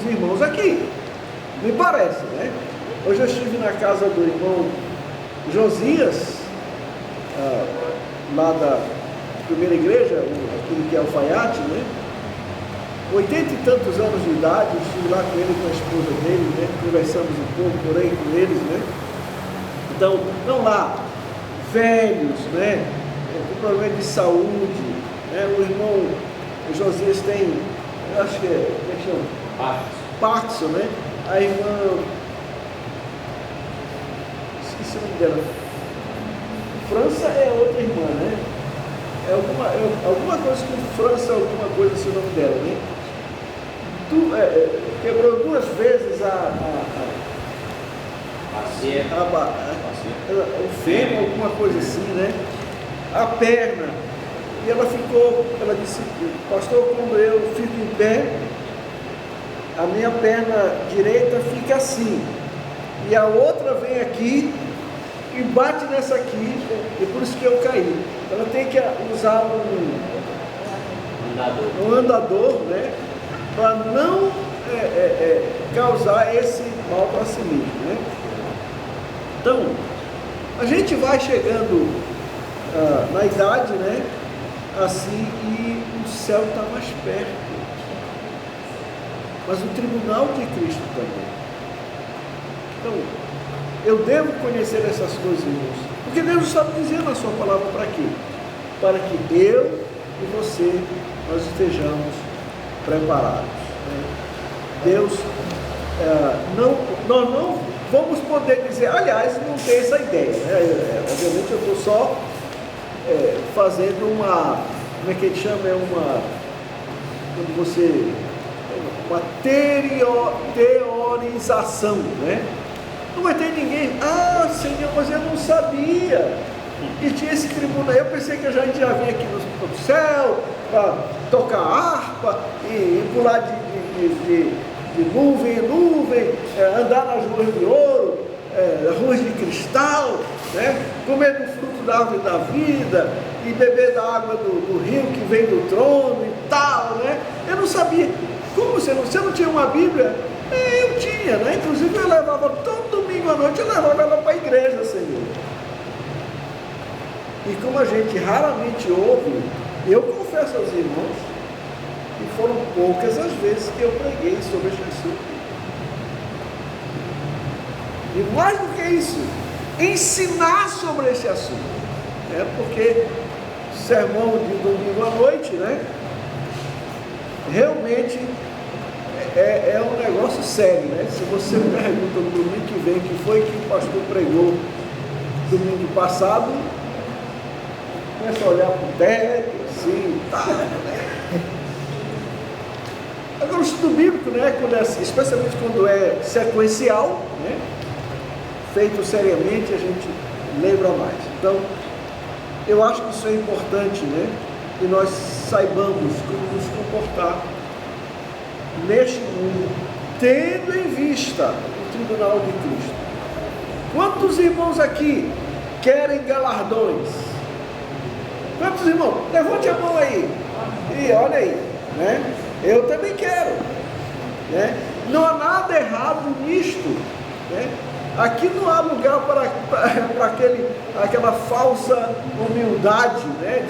irmãos aqui, me parece, né? Hoje eu estive na casa do irmão Josias, lá da primeira igreja, aquele que é alfaiate, né? 80 e tantos anos de idade, eu estive lá com ele, com a esposa dele, né? Conversamos um pouco, orei com eles, né? Então, estão lá, velhos, né? Com problema de saúde, né? O irmão Josias tem, eu acho que como é que chama? Parkinson, né? A irmã, esqueci o nome dela, França é outra irmã, né? Alguma coisa com França, alguma coisa assim o nome dela, né? Quebrou 2 vezes o fêmur, alguma coisa assim, né? A perna. E ela disse, pastor, quando eu fico em pé, a minha perna direita fica assim, e a outra vem aqui e bate nessa aqui, e por isso que eu caí. Ela tem que usar um andador, né? Para não causar esse mal para si mesmo, né? Então, a gente vai chegando na idade, né? Assim, e o céu está mais perto. Mas o tribunal de Cristo também. Então, eu devo conhecer essas coisas, irmãos. Porque Deus está dizendo a sua palavra para quê? Para que eu e você, nós estejamos preparados. Né? Deus, nós não vamos poder dizer, aliás, não tem essa ideia. Né? Obviamente eu estou só fazendo uma, como é que a gente chama? Uma teorização, né? Não vai ter ninguém, Senhor, mas eu não sabia. E tinha esse tribunal, eu pensei que a gente já vinha aqui no céu para tocar harpa e pular de nuvem em nuvem, andar nas ruas de ouro, ruas de cristal, né? Comer do fruto da árvore da vida e beber da água do rio que vem do trono e tal, né? Eu não sabia. Como você não tinha uma Bíblia? Eu tinha, né? Inclusive eu levava todo domingo à noite, eu levava ela para a igreja, Senhor. E como a gente raramente ouve, eu confesso aos irmãos que foram poucas as vezes que eu preguei sobre este assunto. E mais do que isso, ensinar sobre esse assunto. Porque sermão de domingo à noite, né? Realmente é um negócio sério, né? Se você pergunta no domingo que vem que foi que o pastor pregou domingo passado, começa a olhar para o teto, assim, tá, né? Agora o estudo bíblico, né? Especialmente quando é sequencial, né? Feito seriamente, a gente lembra mais. Então, eu acho que isso é importante, né? Que nós saibamos como nos comportar neste mundo, tendo em vista o tribunal de Cristo. Quantos irmãos aqui querem galardões? Quantos irmãos? Levante a mão aí. E olha aí, né? Eu também quero, né? Não há nada errado nisto, né? Aqui não há lugar para aquela falsa humildade, né?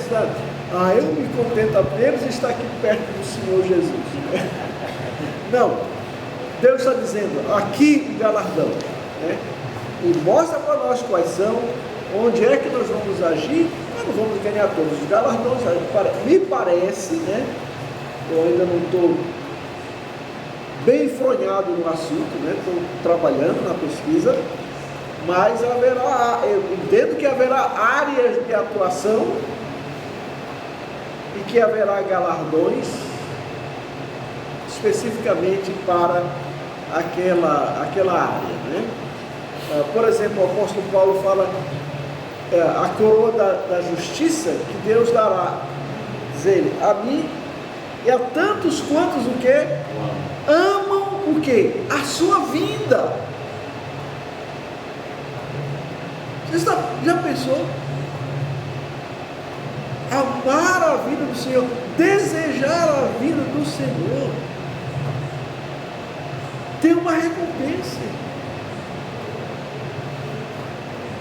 Eu me contento apenas de estar aqui perto do Senhor Jesus, né? Não, Deus está dizendo, aqui o galardão, né? E mostra para nós quais são, onde é que nós vamos agir. Nós não vamos ganhar todos os galardões, me parece, né? Eu ainda não estou bem enfronhado no assunto, né? Estou trabalhando na pesquisa, mas eu entendo que haverá áreas de atuação e que haverá galardões especificamente para aquela área, né? Por exemplo, o apóstolo Paulo fala a coroa da justiça que Deus dará, diz ele, a mim e a tantos quantos o quê? Amam o quê? A sua vinda. Você já pensou? Amar a vida do Senhor, desejar a vida do Senhor, tem uma recompensa.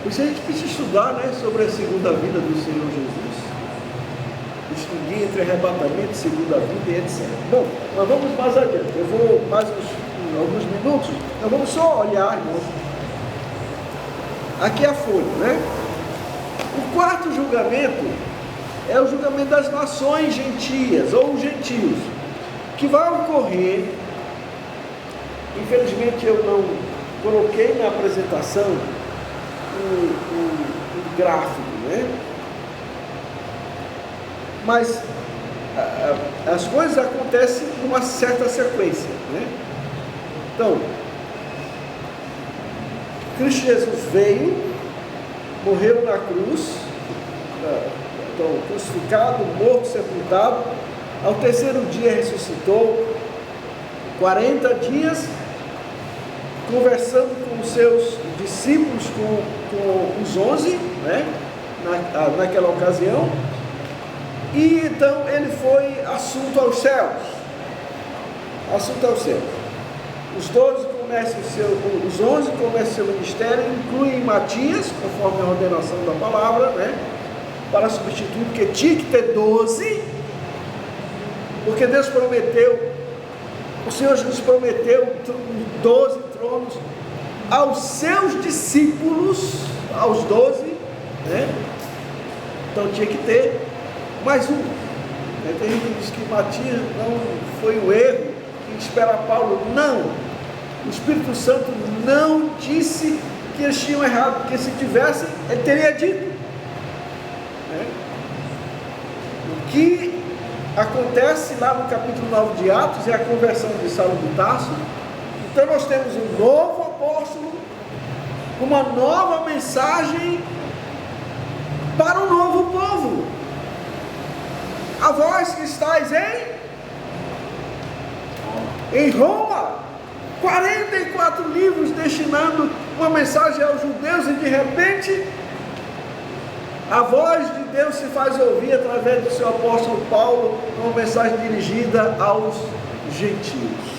Por isso a gente precisa estudar, né, sobre a segunda vinda do Senhor Jesus. Distinguir entre arrebatamento, segunda vinda e etc. Bom, mas vamos mais adiante. Eu vou mais alguns minutos. Nós vamos só olhar, irmãos. Aqui é a folha, né? O quarto julgamento é o julgamento das nações gentias ou gentios, que vai ocorrer. Infelizmente eu não coloquei na apresentação o gráfico, né? Mas as coisas acontecem numa certa sequência, né? Então, Cristo Jesus veio, morreu na cruz, então, crucificado, morto, sepultado, ao terceiro dia ressuscitou, 40 dias conversando com os seus discípulos, com os 11, né? Naquela ocasião. E então ele foi assunto aos céus. Assunto aos céus. Os 11 começam o seu ministério, incluem Matias, conforme a ordenação da palavra, né? Para substituir, porque tinha que ter 12, porque Deus prometeu, o Senhor Jesus prometeu 12 tronos aos seus discípulos, aos 12, né? Então tinha que ter mais um. Tem gente que diz que Matias não foi o erro, que espera Paulo. Não, o Espírito Santo não disse que eles tinham errado, porque se tivessem, ele teria dito, né? O que acontece lá no capítulo 9 de Atos é a conversão de Saulo de Tarso. Então nós temos um novo apóstolo, uma nova mensagem para um novo povo. A vós que estáis em Roma, 44 livros destinando uma mensagem aos judeus, e de repente a voz de Deus se faz ouvir através do seu apóstolo Paulo, uma mensagem dirigida aos gentios.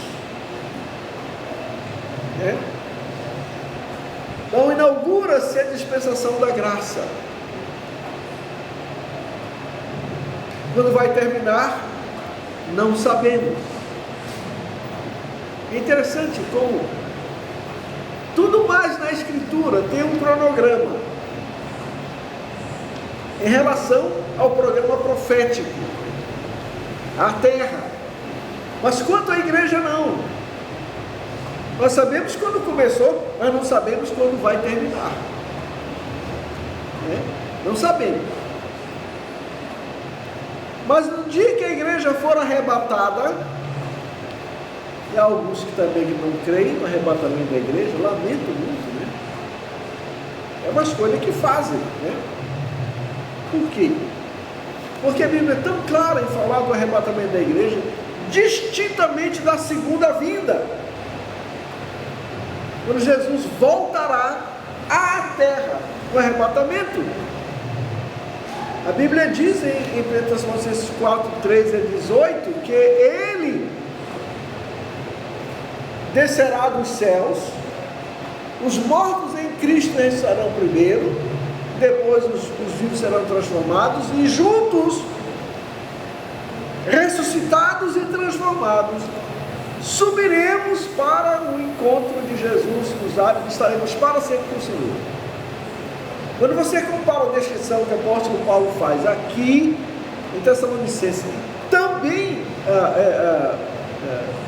Então inaugura-se a dispensação da graça. Quando vai terminar, não sabemos. É interessante como tudo mais na Escritura tem um cronograma. em relação ao programa profético, a terra. Mas quanto à igreja, não. Nós sabemos quando começou, mas não sabemos quando vai terminar. Não sabemos. Mas no dia que a igreja for arrebatada, e há alguns que também não creem no arrebatamento da igreja, lamento muito, né? É uma escolha que fazem, né? Por quê? Porque a Bíblia é tão clara em falar do arrebatamento da igreja, distintamente da segunda vinda, quando Jesus voltará à terra, no arrebatamento. A Bíblia diz em 1 Tessalonicenses 4, 13 a 18, que ele descerá dos céus, os mortos em Cristo ressuscitarão primeiro, depois os vivos serão transformados, e juntos, ressuscitados e transformados, subiremos para o encontro de Jesus nos ares, estaremos para sempre com o Senhor. Quando você compara a descrição que o apóstolo Paulo faz aqui em Tessalonicenses, também,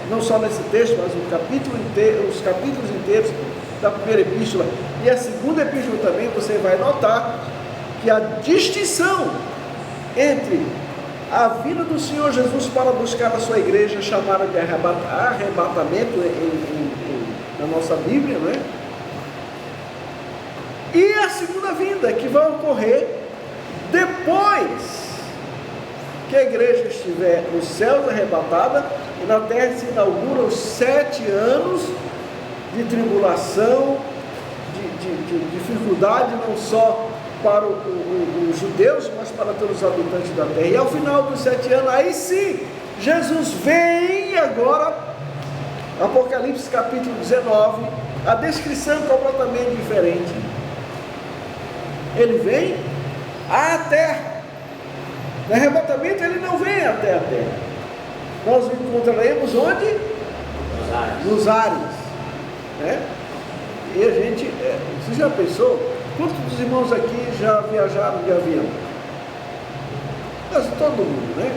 não só nesse texto, mas o capítulo inteiro, os capítulos inteiros da primeira epístola e a segunda epístola também, você vai notar que a distinção entre a vinda do Senhor Jesus para buscar a sua igreja, chamada de arrebatamento na nossa Bíblia, não é? E a segunda vinda, que vai ocorrer depois que a igreja estiver nos céus arrebatada, e na terra se inaugura os 7 anos de tribulação, de dificuldade, não só para os judeus, mas para todos os habitantes da terra. E ao final dos 7 anos, aí sim, Jesus vem agora, Apocalipse capítulo 19, a descrição completamente diferente. Ele vem à terra. No arrebatamento ele não vem até a terra. Nós o encontraremos onde? Nos ares. Né? E a gente, você já pensou? Quantos dos irmãos aqui já viajaram de avião? Quase todo mundo, né?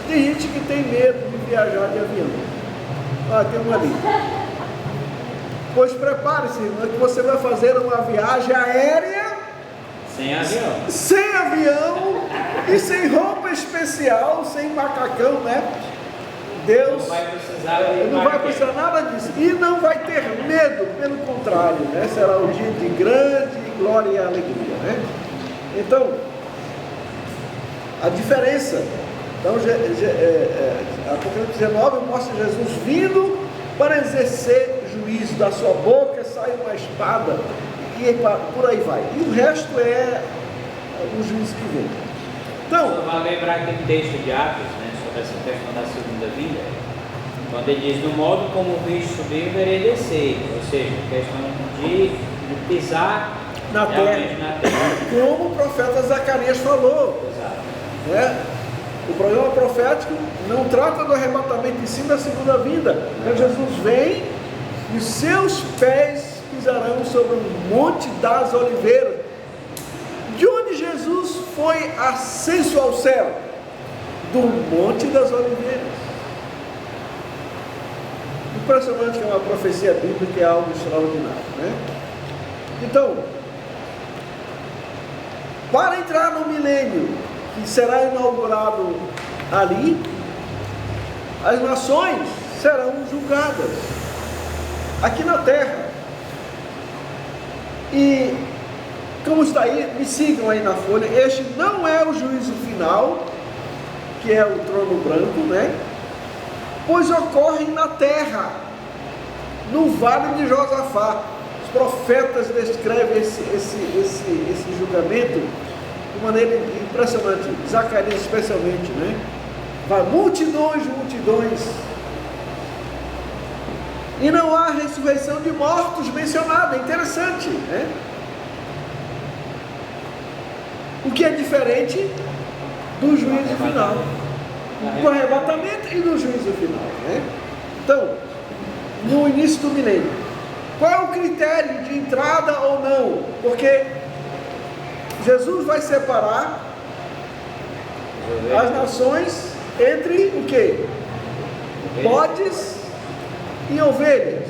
Tem gente que tem medo de viajar de avião. Tem um ali. Pois prepare-se, que você vai fazer uma viagem aérea sem avião e sem roupa especial, sem macacão, né? Deus não vai precisar nada disso, e não vai ter medo, pelo contrário, né? Será um dia de grande glória e alegria, né? Então, a diferença, então, Apocalipse 19 mostra Jesus vindo para exercer juízo, da sua boca sai uma espada, e por aí vai, e o resto é o juízo que vem. Então, vale lembrar aquele texto de Atos, né, sobre essa questão da segunda vinda, quando ele diz: no modo como o bicho subiu, verei descer, ou seja, questão de pisar na terra, como o profeta Zacarias falou. Exato. Né? O programa profético não trata do arrebatamento em si da segunda vinda, mas Jesus vem e seus pés pisarão sobre o Monte das Oliveiras, de onde Jesus foi ascenso ao céu, do Monte das Oliveiras. Impressionante, que é uma profecia bíblica, é algo extraordinário, né? Então, para entrar no milênio, que será inaugurado ali, as nações serão julgadas aqui na terra. E como está aí, me sigam aí na folha, este não é o juízo final, que é o trono branco, né? Pois ocorre na terra, no vale de Josafá. Os profetas descrevem esse julgamento de maneira impressionante, Zacarias especialmente, né? Vai multidões, e não há ressurreição de mortos mencionada. É interessante, né? O que é diferente do juízo final, do arrebatamento e do juízo final, né? Então, no início do milênio, qual é o critério de entrada ou não? Porque Jesus vai separar as nações entre o quê? Bodes e ovelhas.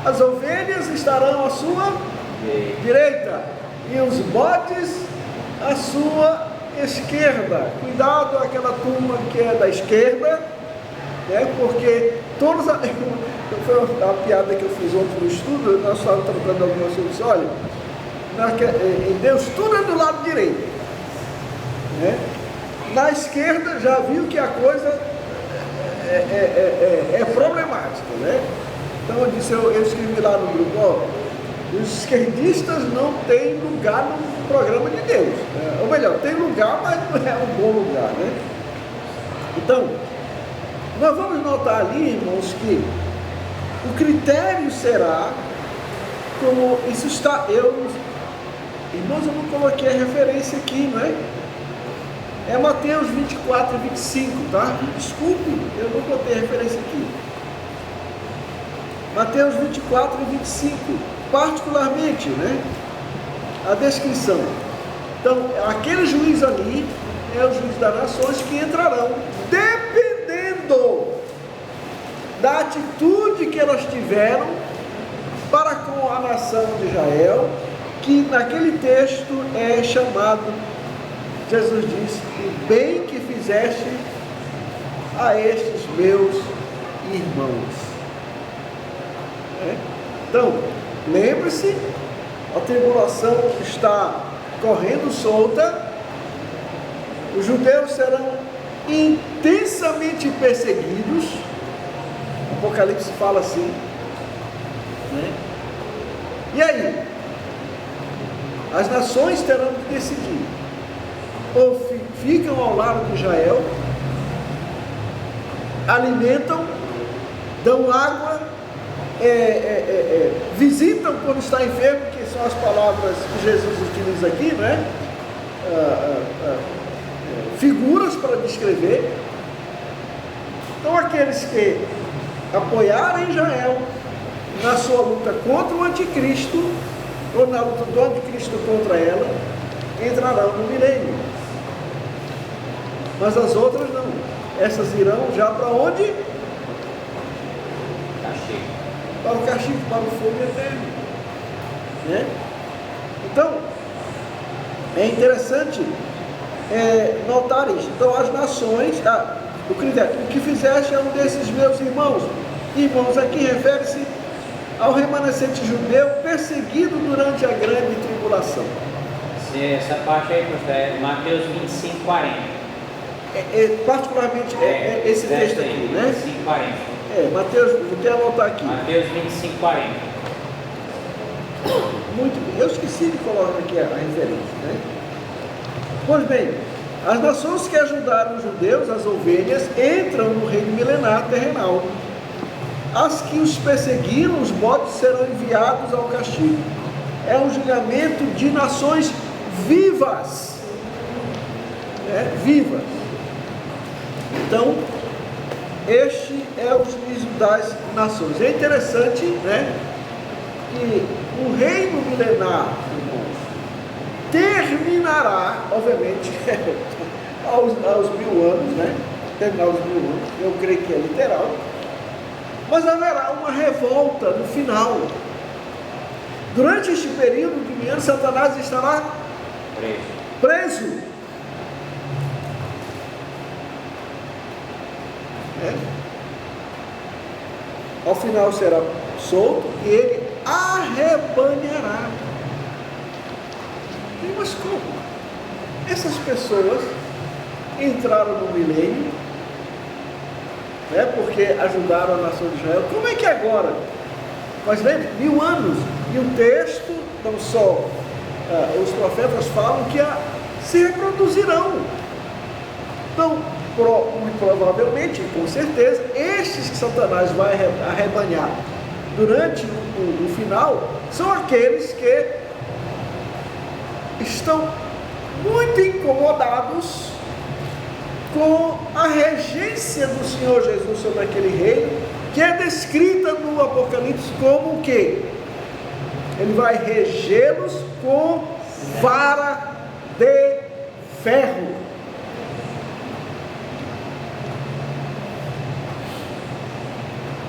As ovelhas estarão à sua direita e os bodes à sua esquerda. Cuidado aquela turma que é da esquerda, né? Porque todos foi uma piada que eu fiz ontem no estudo. Nós estávamos tratando algumas coisas. Olha, em Deus tudo é do lado direito, né? Na esquerda já viu que a coisa é problemática, né? Então eu disse, eu escrevi lá no grupo, ó, os esquerdistas não têm lugar no programa de Deus, né? Ou melhor, tem lugar, mas não é um bom lugar, né? Então, nós vamos notar ali, irmãos, que o critério será, como isso está, irmãos, eu não coloquei a referência aqui, não é? É Mateus 24 e 25, tá? Desculpe, eu não botei a referência aqui. Mateus 24 e 25, particularmente, né? A descrição. Então, aquele juiz ali é o juiz das nações que entrarão, dependendo da atitude que elas tiveram para com a nação de Israel, que naquele texto é chamado, Jesus disse, o bem que fizeste a estes meus irmãos. Então, lembre-se, a tribulação está correndo solta, os judeus serão intensamente perseguidos, o Apocalipse fala assim, né? E aí? As nações terão que decidir, ou ficam ao lado de Israel, alimentam, dão água, visitam quando está enfermo, que são as palavras que Jesus utiliza aqui, né? Figuras para descrever. Então aqueles que apoiarem Israel na sua luta contra o anticristo, ou na luta do anticristo contra ela, entrarão no milênio. Mas as outras não. Essas irão já para onde? Castigo. Para o castigo, para o fogo eterno, né? Então, é interessante notar isso. Então, as nações, o critério, o que fizeste é um desses meus irmãos. Irmãos, aqui refere-se ao remanescente judeu perseguido durante a grande tribulação. Essa parte aí, pastor, é Mateus 25, 40. Particularmente esse texto aqui, né? 25, 40. Mateus, vou até anotar aqui. Mateus 25, 40. Muito bem, eu esqueci de colocar aqui a referência, né? Pois bem, as nações que ajudaram os judeus, as ovelhas, entram no reino milenar terrenal. As que os perseguiram, os bodes, serão enviados ao castigo. É um julgamento de nações vivas, né? Vivas. Então, este é o juízo das nações. É interessante, né, que o reino milenar, irmãos, terminará, obviamente, aos 1000 anos, né? Terminar os 1000 anos, eu creio que é literal, mas haverá uma revolta no final. Durante este período de 1000 anos, Satanás estará preso. Ao final será solto e ele arrebanhará. Mas como? Essas pessoas entraram no milênio, né, porque ajudaram a nação de Israel. Como é que agora? Mas lembre, 1000 anos. E o texto, não só os profetas falam que se reproduzirão. Então, muito provavelmente, com certeza, estes que Satanás vai arrebanhar durante o final, são aqueles que estão muito incomodados com a regência do Senhor Jesus sobre aquele reino, que é descrita no Apocalipse como o quê? Ele vai regê-los com vara de ferro.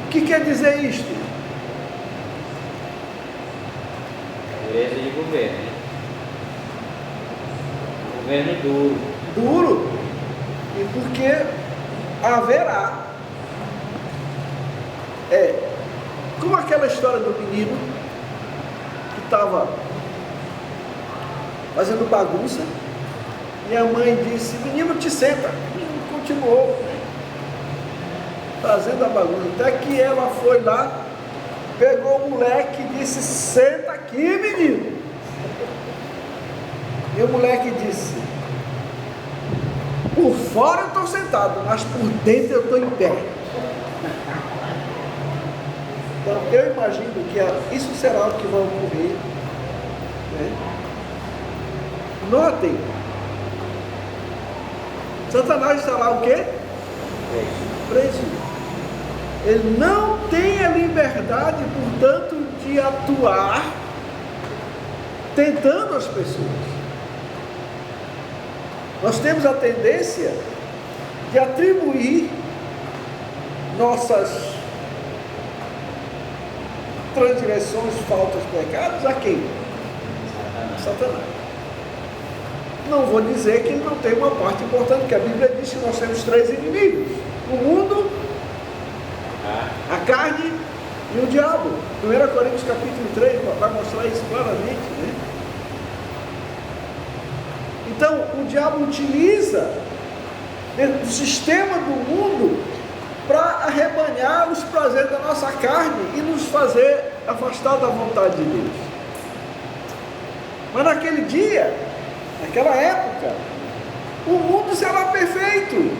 O que quer dizer isto? Dureza de governo. Né? Governo duro. Duro. E porque haverá. Como aquela história do menino que estava fazendo bagunça e a mãe disse: menino, te senta. O menino continuou fazendo a bagunça, até que ela foi lá, pegou o moleque e disse: senta aqui, menino. E o moleque disse: por fora eu estou sentado, mas por dentro eu estou em pé. Então eu imagino que isso será o que vai ocorrer, né? Notem, Satanás está lá o quê? Preso. Ele não tem a liberdade, portanto, de atuar tentando as pessoas. Nós temos a tendência de atribuir nossas transgressões, faltas, pecados a quem? Satanás. Não vou dizer que ele não tem uma parte importante, porque a Bíblia diz que nós temos 3 inimigos: o mundo, a carne e o diabo. 1 Coríntios capítulo 3 vai mostrar isso claramente, né? Então, o diabo utiliza o sistema do mundo para arrebanhar os prazeres da nossa carne e nos fazer afastar da vontade de Deus. Mas naquele dia, naquela época, o mundo será perfeito.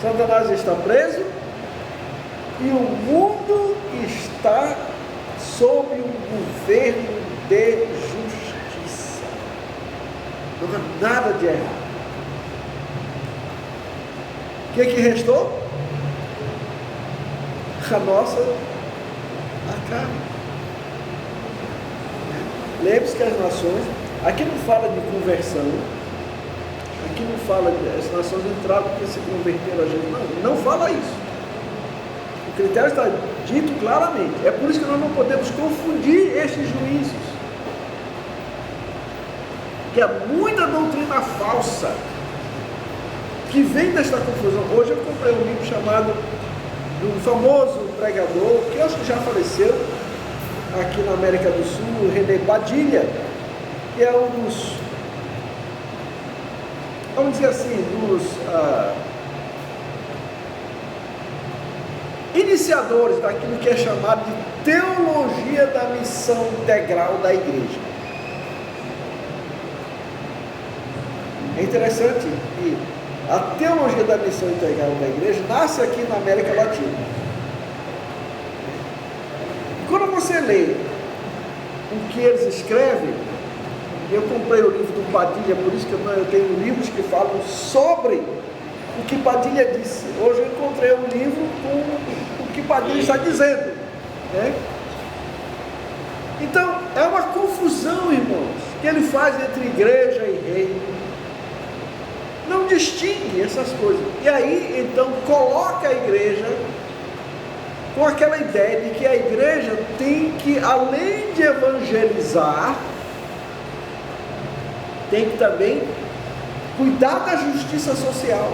Satanás está preso e o mundo está sob um governo de justiça. Não há nada de errado. O que restou? A nossa carne. Lembre-se que as nações, aqui não fala de conversão, aqui não fala de as nações entraram porque se converteram a Jesus, não fala isso. O critério está dito claramente. É por isso que nós não podemos confundir estes juízos, que há muita doutrina falsa que vem desta confusão. Hoje eu comprei um livro chamado, de um famoso pregador, que eu acho que já faleceu, aqui na América do Sul, René Padilha, que é um dos, vamos dizer assim, dos iniciadores daquilo que é chamado de teologia da missão integral da igreja. É interessante que a teologia da missão integral da igreja nasce aqui na América Latina. E quando você lê o que eles escrevem, eu comprei o livro do Padilha, por isso que eu tenho livros que falam sobre o que Padilha disse. Hoje eu encontrei um livro com o que Padilha está dizendo, né? Então, é uma confusão, irmãos, que ele faz entre igreja e reino. Não distingue essas coisas. E aí, então, coloca a igreja com aquela ideia de que a igreja tem que, além de evangelizar, tem que também cuidar da justiça social.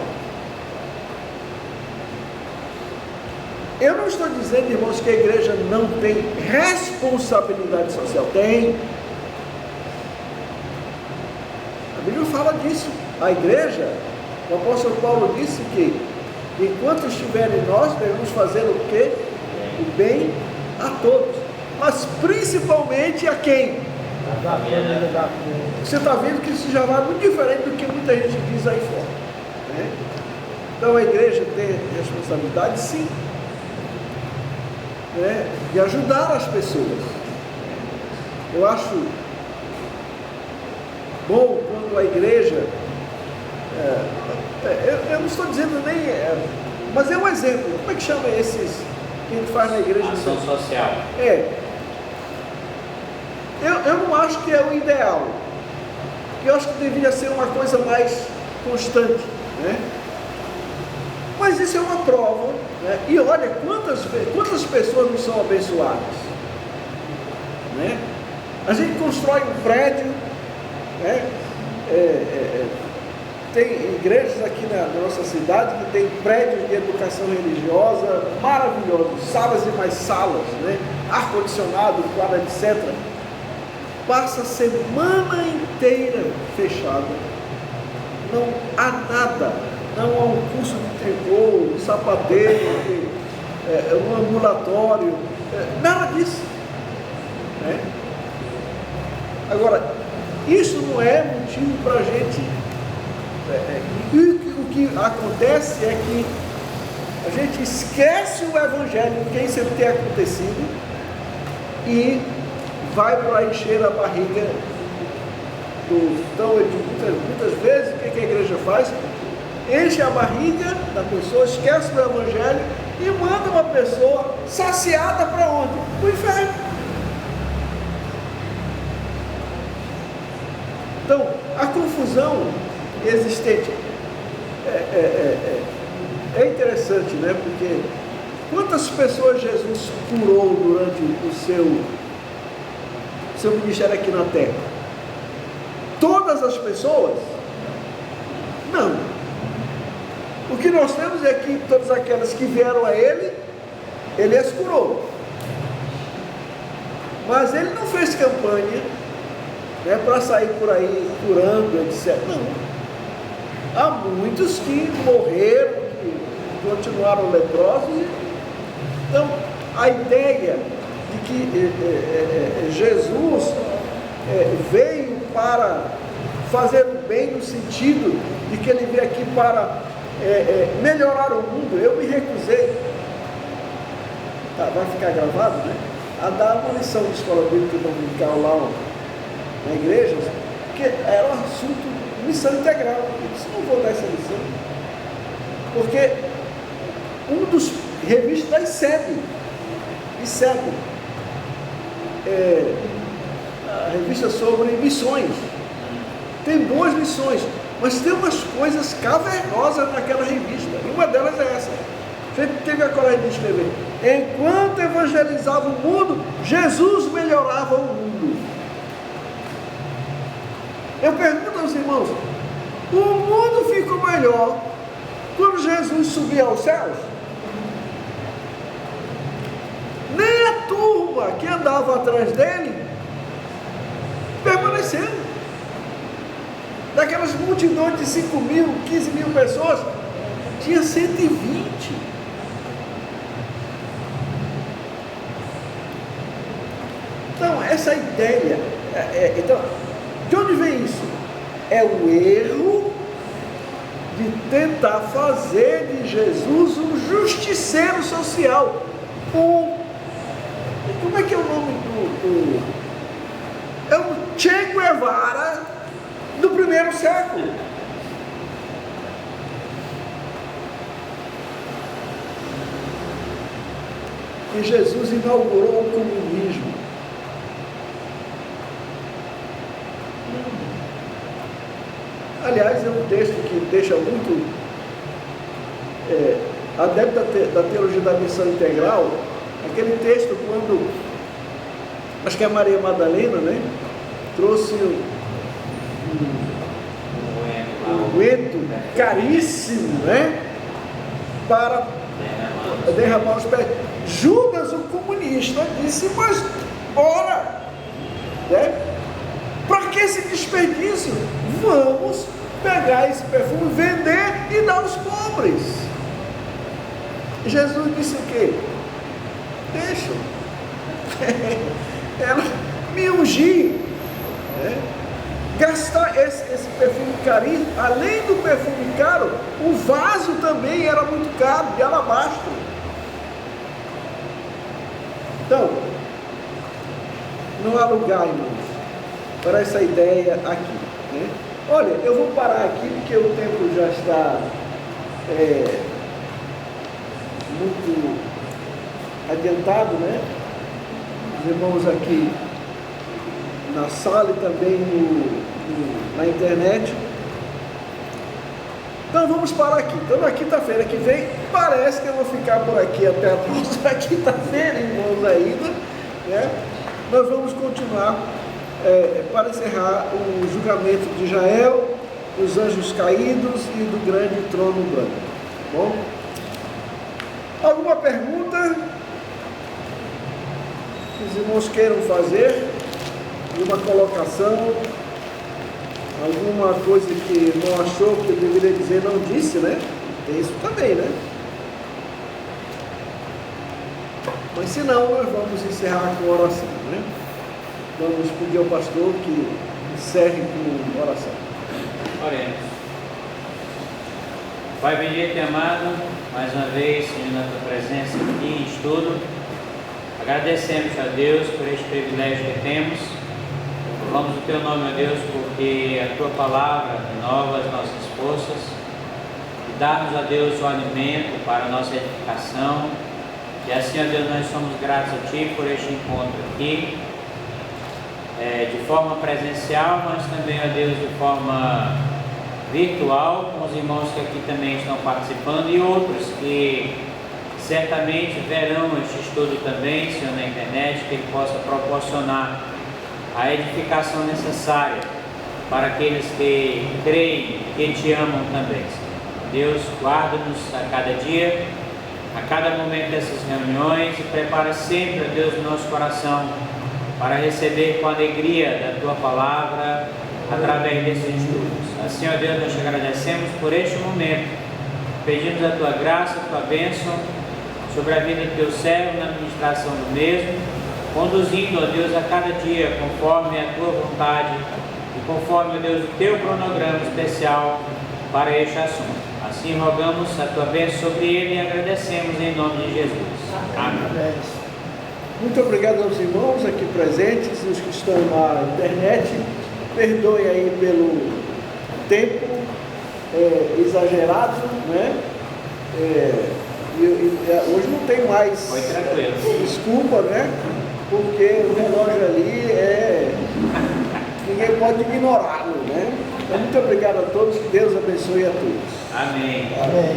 Eu não estou dizendo, irmãos, que a igreja não tem responsabilidade social. Tem. A Bíblia fala disso. A igreja, o apóstolo Paulo disse que enquanto estiver em nós, devemos fazer o quê? O bem a todos, mas principalmente a quem? Você está vendo que isso já vai muito diferente do que muita gente diz aí fora, né? Então a igreja tem responsabilidade, sim, né, de ajudar as pessoas. Eu acho bom quando a igreja, eu não estou dizendo nem, mas é um exemplo. Como é que chama esses que a gente faz na igreja? Ação social. Eu não acho que é o ideal. Eu acho que deveria ser uma coisa mais constante, né? Mas isso é uma prova, né? E olha quantas pessoas não são abençoadas, né? A gente constrói um prédio, né? Tem igrejas aqui na nossa cidade que tem prédios de educação religiosa maravilhosos, salas e mais salas, né? Ar-condicionado, quadra, etc. Passa a semana inteira fechada, não há nada, não há um curso de tricô, de sapateiro, um ambulatório, nada disso, né? Agora, isso não é motivo para a gente. O que acontece é que a gente esquece o Evangelho, que isso sempre tem acontecido, e vai para encher a barriga então, muitas vezes, o que a igreja faz? Enche a barriga da pessoa, esquece do Evangelho e manda uma pessoa saciada para onde? Para o inferno. Então, a confusão existente é interessante, né? Porque quantas pessoas Jesus curou durante o seu ministério aqui na terra? Todas as pessoas? Não. O que nós temos é que todas aquelas que vieram a ele as curou. Mas ele não fez campanha, né, para sair por aí curando, etc. Não. Há muitos que morreram, que continuaram leprosos. Então, a ideia de que Jesus veio para fazer o bem, no sentido de que ele veio aqui para melhorar o mundo, eu me recusei, vai ficar gravado, né? A dar uma lição de escola bíblica dominical lá na igreja, porque era um assunto missão integral. Eu disse, não vou dar essa lição, porque um dos revistas da ICEB, a revista sobre missões, tem boas lições, mas tem umas coisas cavernosas naquela revista, e uma delas é essa. A gente teve a coragem de escrever: enquanto evangelizava o mundo, Jesus melhorava o mundo. Eu pergunto aos irmãos, o mundo ficou melhor quando Jesus subiu aos céus? Nem a turma que andava atrás dele permaneceu. Daquelas multidões de 5 mil, 15 mil pessoas, tinha 120. Então, essa ideia, então, de onde vem isso? É o erro de tentar fazer de Jesus um justiceiro social. Como é que é o nome é o Che Guevara do primeiro século. E Jesus inaugurou o comunismo. Aliás, é um texto que deixa muito adepto da teologia da missão integral, aquele texto quando, acho que é a Maria Madalena, né, trouxe um unguento caríssimo, né, para derramar os pés. Judas, o comunista, disse, mas ora, né? Para que esse desperdício? Vamos pegar esse perfume, vender e dar aos pobres. Jesus disse o quê? Deixa ela me ungir, né? Gastar esse perfume caríssimo. Além do perfume caro, o vaso também era muito caro, de alabastro. Então, não há lugar, irmãos, para essa ideia aqui, né? Olha, eu vou parar aqui porque o tempo já está muito adiantado, né? Os irmãos aqui na sala e também na internet. Então vamos parar aqui. Então na quinta-feira que vem, parece que eu vou ficar por aqui até a próxima quinta-feira, irmãos, ainda, né? Nós vamos continuar para encerrar o julgamento de Israel, dos anjos caídos e do grande trono branco. Tá bom? Alguma pergunta que os irmãos queiram fazer? Alguma colocação? Alguma coisa que não achou que eu deveria dizer, não disse, né? Tem isso também, né? Mas se não, nós vamos encerrar com oração, né? Vamos pedir ao pastor que encerre com oração. Oremos. Pai bendito e amado, mais uma vez, Senhor, na tua presença aqui em estudo, agradecemos a Deus por este privilégio que temos. Louvamos o teu nome, ó Deus, porque a tua palavra renova as nossas forças e dá-nos, ó Deus, o alimento para a nossa edificação. E assim, ó Deus, nós somos gratos a Ti por este encontro aqui, de forma presencial, mas também, ó Deus, de forma virtual, com os irmãos que aqui também estão participando e outros que certamente verão este estudo também, Senhor, na internet, que Ele possa proporcionar a edificação necessária para aqueles que creem, que Te amam também, Senhor. Deus, guarda-nos a cada dia, a cada momento dessas reuniões e prepara sempre, ó Deus, o nosso coração para receber com alegria da Tua palavra através desses estudos. Assim, ó Deus, nós te agradecemos por este momento, pedimos a Tua graça, a Tua bênção sobre a vida do Teu servo na administração do mesmo, conduzindo, ó Deus, a cada dia conforme a Tua vontade e conforme, ó Deus, o Teu cronograma especial para este assunto. Assim rogamos a Tua bênção sobre ele e agradecemos em nome de Jesus. Amém. Muito obrigado aos irmãos aqui presentes e os que estão na internet. Perdoe aí pelo tempo exagerado, né? Hoje não tem mais. Foi tranquilo. Desculpa, né? Porque o relógio ali ninguém pode ignorá-lo, né? Então, muito obrigado a todos, que Deus abençoe a todos. Amém. Amém.